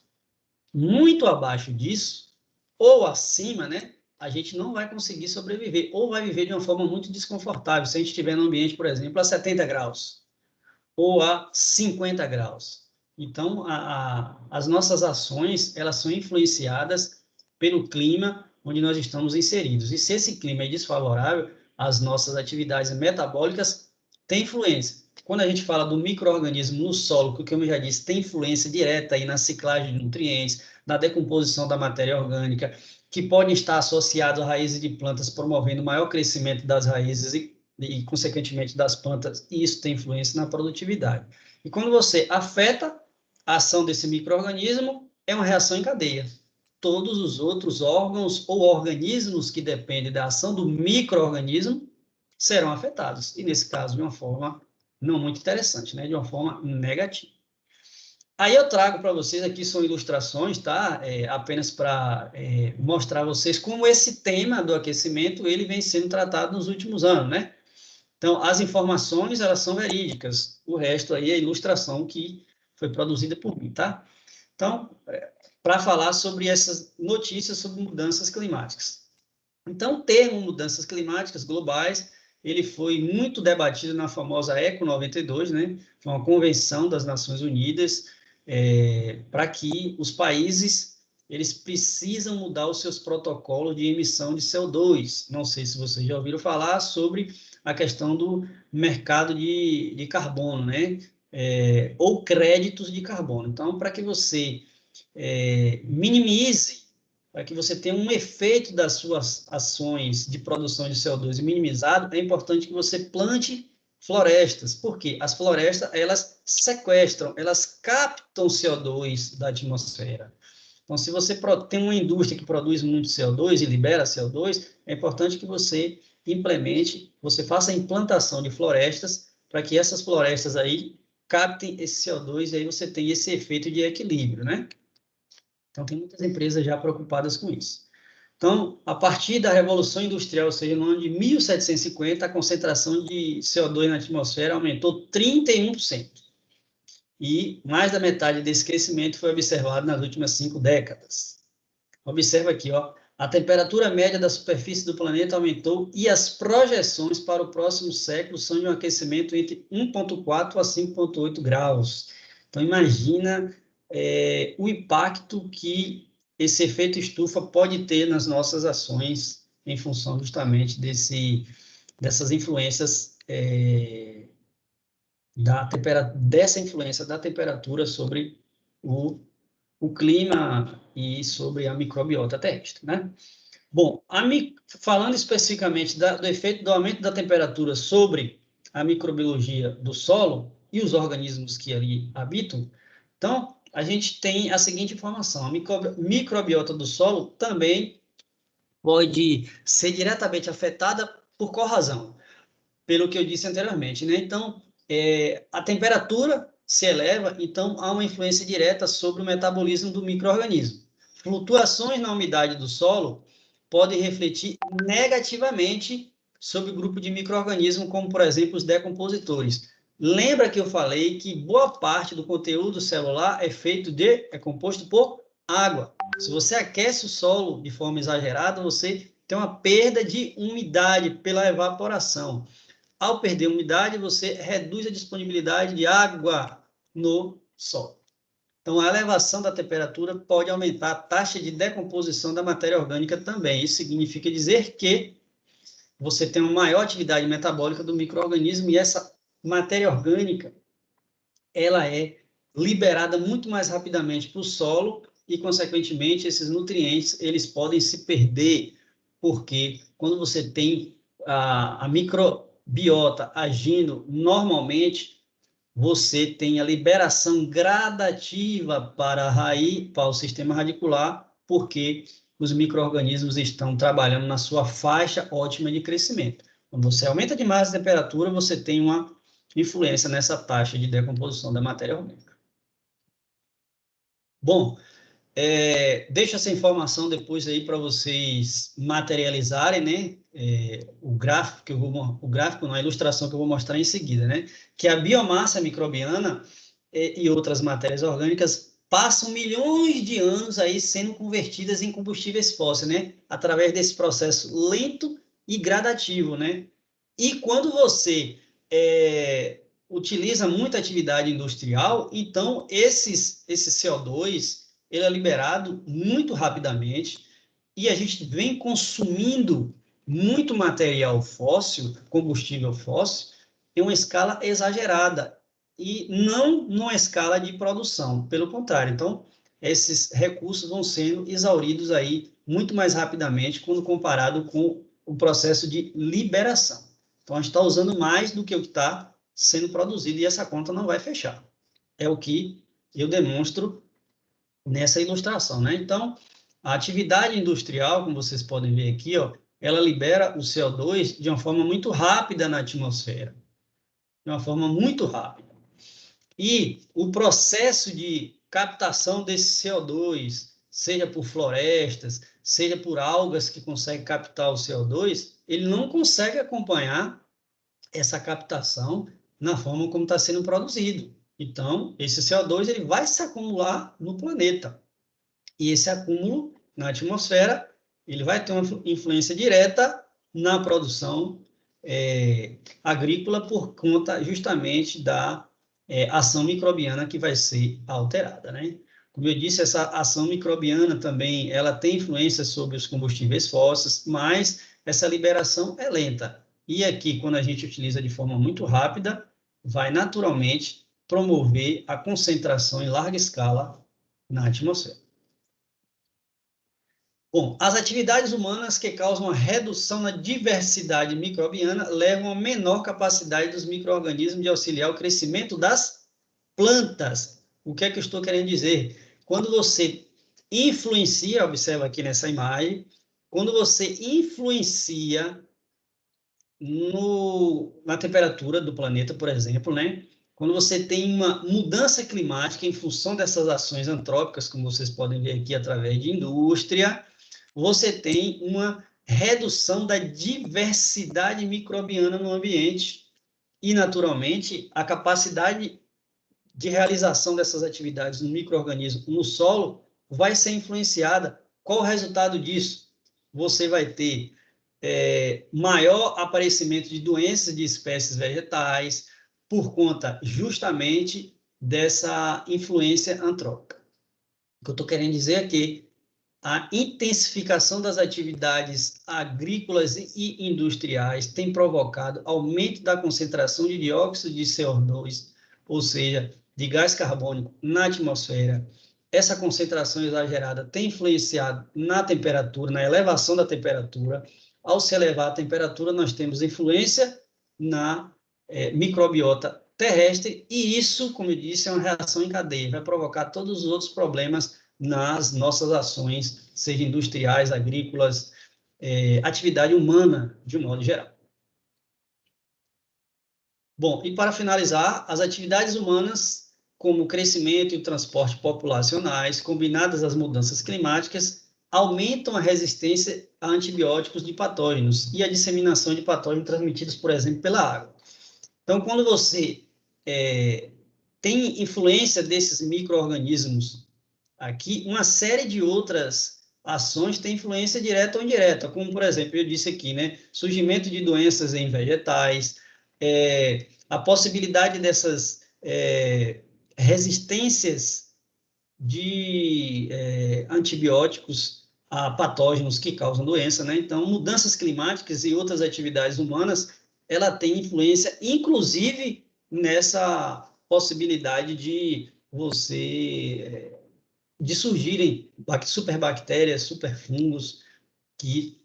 Speaker 1: Muito abaixo disso, ou acima, né, a gente não vai conseguir sobreviver, ou vai viver de uma forma muito desconfortável, se a gente estiver no ambiente, por exemplo, a 70 graus, ou a 50 graus. Então, as nossas ações, elas são influenciadas pelo clima onde nós estamos inseridos. E se esse clima é desfavorável, as nossas atividades metabólicas têm influência. Quando a gente fala do micro-organismo no solo, que como eu já disse, tem influência direta aí na ciclagem de nutrientes, na decomposição da matéria orgânica, que podem estar associados a raízes de plantas, promovendo maior crescimento das raízes e, consequentemente, das plantas, e isso tem influência na produtividade. E quando você afeta a ação desse micro-organismo, é uma reação em cadeia. Todos os outros órgãos ou organismos que dependem da ação do micro-organismo serão afetados, e nesse caso, de uma forma não muito interessante, né? De uma forma negativa. Aí eu trago para vocês aqui, são ilustrações, tá? Apenas para mostrar a vocês como esse tema do aquecimento, ele vem sendo tratado nos últimos anos, né? Então, as informações, elas são verídicas, o resto aí é ilustração que foi produzida por mim, tá? Então, para falar sobre essas notícias sobre mudanças climáticas. Então, o termo mudanças climáticas globais, ele foi muito debatido na famosa ECO 92, né? Foi uma convenção das Nações Unidas para que os países eles precisam mudar os seus protocolos de emissão de CO2. Não sei se vocês já ouviram falar sobre a questão do mercado de carbono, né? Ou créditos de carbono. Então, para que você minimize, para que você tenha um efeito das suas ações de produção de CO2 minimizado, é importante que você plante florestas. Por quê? As florestas, elas sequestram, elas captam CO2 da atmosfera. Então, se você tem uma indústria que produz muito CO2 e libera CO2, é importante que você implemente, você faça a implantação de florestas para que essas florestas aí captem esse CO2 e aí você tem esse efeito de equilíbrio, né? Então, tem muitas empresas já preocupadas com isso. Então, a partir da Revolução Industrial, ou seja, no ano de 1750, a concentração de CO2 na atmosfera aumentou 31%. E mais da metade desse crescimento foi observado nas últimas 5 décadas. Observa aqui, ó, a temperatura média da superfície do planeta aumentou e as projeções para o próximo século são de um aquecimento entre 1,4 a 5,8 graus. Então, imagina o impacto que esse efeito estufa pode ter nas nossas ações em função justamente dessas influências, dessa influência da temperatura sobre o clima e sobre a microbiota terrestre, né? Bom, falando especificamente do efeito do aumento da temperatura sobre a microbiologia do solo e os organismos que ali habitam, então, a gente tem a seguinte informação: a microbiota do solo também pode ser diretamente afetada por qual razão? Pelo que eu disse anteriormente, né? Então, a temperatura se eleva, então há uma influência direta sobre o metabolismo do micro-organismo. Flutuações na umidade do solo podem refletir negativamente sobre o grupo de micro-organismos, como, por exemplo, os decompositores. Lembra que eu falei que boa parte do conteúdo celular é composto por água. Se você aquece o solo de forma exagerada, você tem uma perda de umidade pela evaporação. Ao perder umidade, você reduz a disponibilidade de água no solo. Então, a elevação da temperatura pode aumentar a taxa de decomposição da matéria orgânica também. Isso significa dizer que você tem uma maior atividade metabólica do micro-organismo e essa matéria orgânica, ela é liberada muito mais rapidamente para o solo e, consequentemente, esses nutrientes, eles podem se perder, porque quando você tem a microbiota agindo normalmente, você tem a liberação gradativa para a raiz, para o sistema radicular, porque os micro-organismos estão trabalhando na sua faixa ótima de crescimento. Quando você aumenta demais a temperatura, você tem uma influência nessa taxa de decomposição da matéria orgânica. Bom, deixo essa informação depois aí para vocês materializarem, né? O gráfico, a ilustração que eu vou mostrar em seguida, né? Que a biomassa microbiana e outras matérias orgânicas passam milhões de anos aí sendo convertidas em combustíveis fósseis, né? Através desse processo lento e gradativo, né? E quando você utiliza muita atividade industrial, então esse CO2 ele é liberado muito rapidamente e a gente vem consumindo muito material fóssil, combustível fóssil, em uma escala exagerada, e não numa escala de produção, pelo contrário. Então, esses recursos vão sendo exauridos aí muito mais rapidamente quando comparado com o processo de liberação. Então, a gente está usando mais do que o que está sendo produzido, e essa conta não vai fechar. É o que eu demonstro nessa ilustração, né? Então, a atividade industrial, como vocês podem ver aqui, ó, ela libera o CO2 de uma forma muito rápida na atmosfera, de uma forma muito rápida. E o processo de captação desse CO2, seja por florestas, seja por algas que conseguem captar o CO2, ele não consegue acompanhar essa captação na forma como está sendo produzido. Então, esse CO2 ele vai se acumular no planeta. E esse acúmulo na atmosfera ele vai ter uma influência direta na produção agrícola por conta justamente da ação microbiana que vai ser alterada, né? Como eu disse, essa ação microbiana também ela tem influência sobre os combustíveis fósseis, mas essa liberação é lenta. E aqui, quando a gente utiliza de forma muito rápida, vai naturalmente promover a concentração em larga escala na atmosfera. Bom, as atividades humanas que causam a redução na diversidade microbiana levam a menor capacidade dos micro-organismos de auxiliar o crescimento das plantas. O que é que eu estou querendo dizer? Quando você influencia, observa aqui nessa imagem, quando você influencia na temperatura do planeta, por exemplo, né? Quando você tem uma mudança climática em função dessas ações antrópicas, como vocês podem ver aqui através de indústria, você tem uma redução da diversidade microbiana no ambiente e, naturalmente, a capacidade de realização dessas atividades no micro-organismo no solo vai ser influenciada. Qual o resultado disso? Você vai ter maior aparecimento de doenças de espécies vegetais por conta justamente dessa influência antrópica. O que eu estou querendo dizer é que a intensificação das atividades agrícolas e industriais tem provocado aumento da concentração de dióxido de CO2, ou seja, de gás carbônico na atmosfera. Essa concentração exagerada tem influenciado na temperatura, na elevação da temperatura. Ao se elevar a temperatura, nós temos influência na microbiota terrestre, e isso, como eu disse, é uma reação em cadeia, vai provocar todos os outros problemas nas nossas ações, seja industriais, agrícolas, atividade humana, de um modo geral. Bom, e para finalizar, as atividades humanas, como o crescimento e o transporte populacionais, combinadas às mudanças climáticas, aumentam a resistência a antibióticos de patógenos e a disseminação de patógenos transmitidos, por exemplo, pela água. Então, quando você tem influência desses micro-organismos aqui, uma série de outras ações têm influência direta ou indireta, como, por exemplo, eu disse aqui, né, surgimento de doenças em vegetais, a possibilidade dessas resistências de antibióticos a patógenos que causam doença, né? Então, mudanças climáticas e outras atividades humanas, ela tem influência, inclusive, nessa possibilidade de de surgirem superbactérias, superfungos, que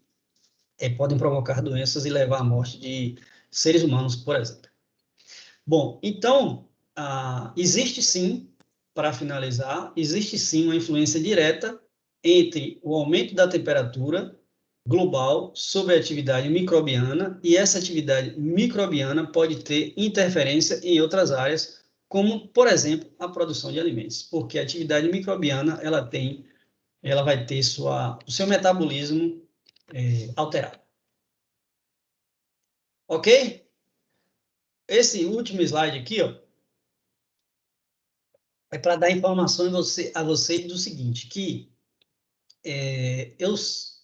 Speaker 1: podem provocar doenças e levar à morte de seres humanos, por exemplo. Bom, então, existe sim, para finalizar, existe sim uma influência direta entre o aumento da temperatura global sobre a atividade microbiana, e essa atividade microbiana pode ter interferência em outras áreas, como, por exemplo, a produção de alimentos, porque a atividade microbiana ela vai ter o seu metabolismo alterado. Ok? Esse último slide aqui, ó, é para dar informação a você do seguinte, que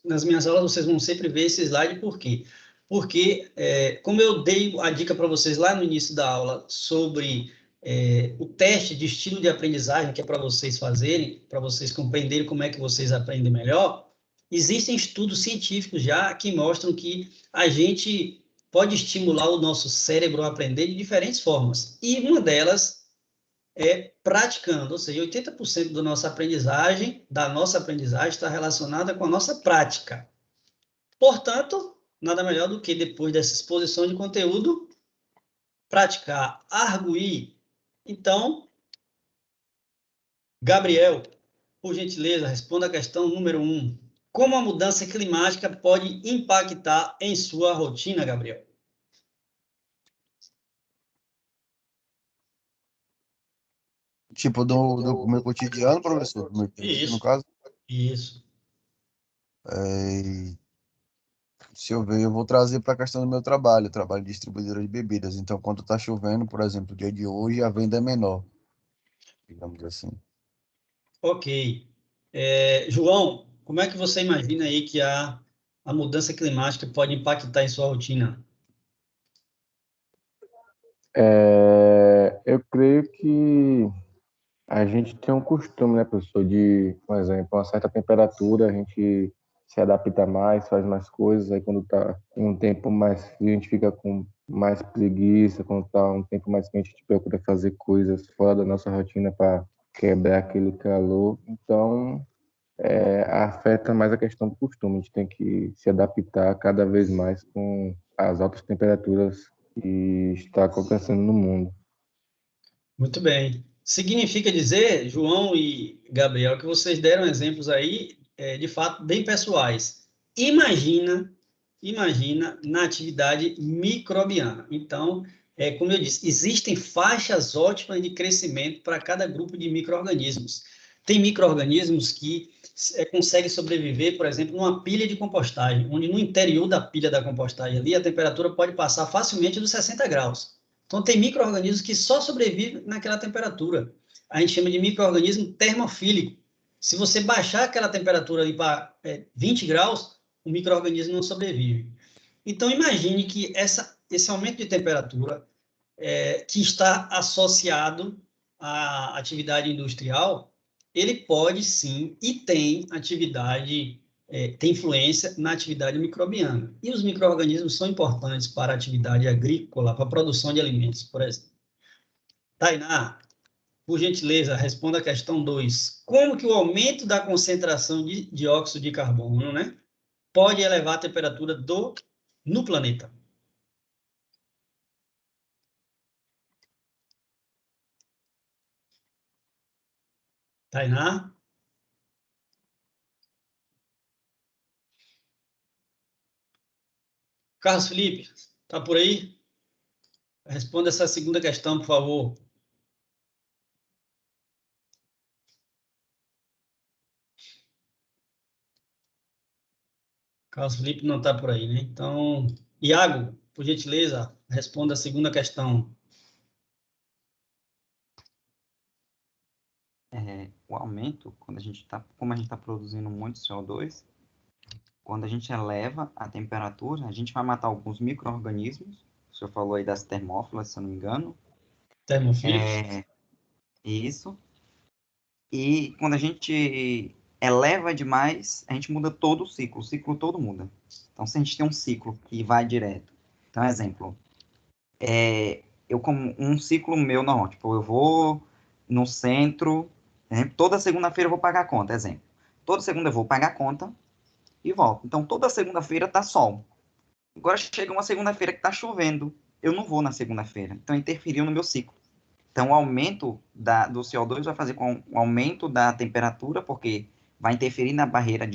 Speaker 1: nas minhas aulas vocês vão sempre ver esse slide, por quê? Porque, como eu dei a dica para vocês lá no início da aula sobre o teste de estilo de aprendizagem, que é para vocês fazerem, para vocês compreenderem como é que vocês aprendem melhor, Existem estudos científicos já que mostram que a gente pode estimular o nosso cérebro a aprender de diferentes formas. E uma delas é praticando, ou seja, 80% da nossa aprendizagem está relacionada com a nossa prática. Portanto, nada melhor do que depois dessa exposição de conteúdo, praticar, arguir. Então, Gabriel, por gentileza, responda a questão número 1. Como a mudança climática pode impactar em sua rotina, Gabriel?
Speaker 5: Tipo, do meu cotidiano, professor? Do meu dia a dia, no
Speaker 1: Isso,
Speaker 5: caso?
Speaker 1: isso.
Speaker 5: É, se eu ver, eu vou trazer para a questão do meu trabalho, trabalho de distribuidora de bebidas. Então, quando está chovendo, por exemplo, o dia de hoje, a venda é menor, digamos assim.
Speaker 1: Ok. João, como é que você imagina aí que a mudança climática pode impactar em sua rotina?
Speaker 3: Eu creio que a gente tem um costume, né, professor, de, por exemplo, uma certa temperatura, a gente se adapta mais, faz mais coisas, aí quando está em um tempo mais frio, a gente fica com mais preguiça, quando está um tempo mais quente, a gente procura fazer coisas fora da nossa rotina para quebrar aquele calor. Então, afeta mais a questão do costume, a gente tem que se adaptar cada vez mais com as altas temperaturas que está acontecendo no mundo.
Speaker 1: Muito bem. Significa dizer, João e Gabriel, que vocês deram exemplos aí, de fato, bem pessoais. Imagina na atividade microbiana. Então, como eu disse, existem faixas ótimas de crescimento para cada grupo de micro-organismos. Tem micro-organismos que conseguem sobreviver, por exemplo, numa pilha de compostagem, onde no interior da pilha da compostagem ali, a temperatura pode passar facilmente dos 60 graus. Então, tem micro-organismos que só sobrevivem naquela temperatura. A gente chama de micro-organismo termofílico. Se você baixar aquela temperatura ali para 20 graus, o micro-organismo não sobrevive. Então, imagine que esse aumento de temperatura, que está associado à atividade industrial, ele pode sim e tem tem influência na atividade microbiana. E os micro-organismos são importantes para a atividade agrícola, para a produção de alimentos, por exemplo. Tainá, por gentileza, responda a questão 2. Como que o aumento da concentração de dióxido de carbono, né, pode elevar a temperatura no planeta? Tainá? Carlos Felipe, está por aí? Responda essa segunda questão, por favor. Carlos Felipe não está por aí, né? Então, Iago, por gentileza, responda a segunda questão.
Speaker 9: O aumento, como a gente está produzindo muito CO2, quando a gente eleva a temperatura, a gente vai matar alguns micro-organismos. O senhor falou aí das termófilas, se eu não me engano.
Speaker 1: Termofílicos.
Speaker 9: Isso. E quando a gente eleva demais, a gente muda todo o ciclo todo muda. Então, se a gente tem um ciclo que vai direto, então, exemplo, eu como um ciclo meu normal, tipo, eu vou no centro, toda segunda-feira eu vou pagar a conta, exemplo. Toda segunda eu vou pagar a conta e volto. Então, toda segunda-feira tá sol. Agora chega uma segunda-feira que tá chovendo, eu não vou na segunda-feira. Então, interferiu no meu ciclo. Então, o aumento do CO2 vai fazer com o aumento da temperatura, porque vai interferir na barreira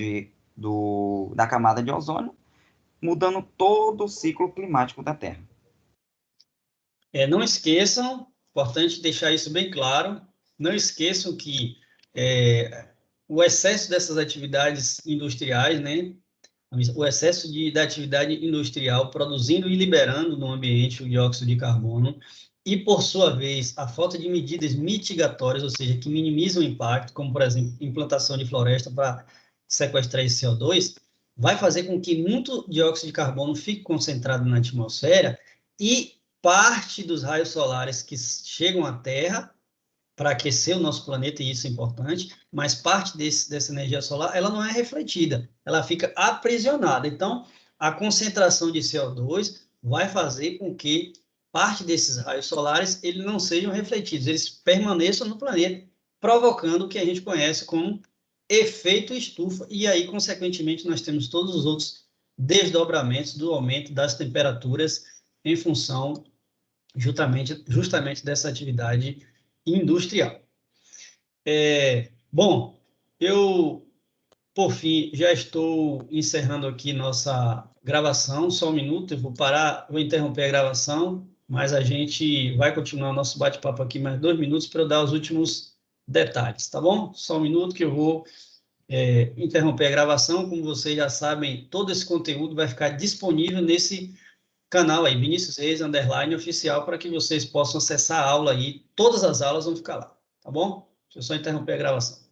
Speaker 9: da camada de ozônio, mudando todo o ciclo climático da Terra.
Speaker 1: Não esqueçam, importante deixar isso bem claro, não esqueçam que o excesso dessas atividades industriais, né, o excesso da atividade industrial produzindo e liberando no ambiente o dióxido de carbono, e, por sua vez, a falta de medidas mitigatórias, ou seja, que minimizam o impacto, como, por exemplo, implantação de floresta para sequestrar esse CO2, vai fazer com que muito dióxido de carbono fique concentrado na atmosfera e parte dos raios solares que chegam à Terra para aquecer o nosso planeta, e isso é importante, mas parte dessa energia solar, ela não é refletida, ela fica aprisionada. Então, a concentração de CO2 vai fazer com que parte desses raios solares eles não sejam refletidos, eles permaneçam no planeta, provocando o que a gente conhece como efeito estufa, e aí, consequentemente, nós temos todos os outros desdobramentos do aumento das temperaturas em função justamente dessa atividade industrial. Bom, eu, por fim, já estou encerrando aqui nossa gravação, só um minuto, eu vou parar, vou interromper a gravação, mas a gente vai continuar nosso bate-papo aqui mais 2 minutos para eu dar os últimos detalhes, tá bom? Só um minuto que eu vou interromper a gravação. Como vocês já sabem, todo esse conteúdo vai ficar disponível nesse canal aí, Vinícius Reis, _oficial, para que vocês possam acessar a aula aí, todas as aulas vão ficar lá, tá bom? Deixa eu só interromper a gravação.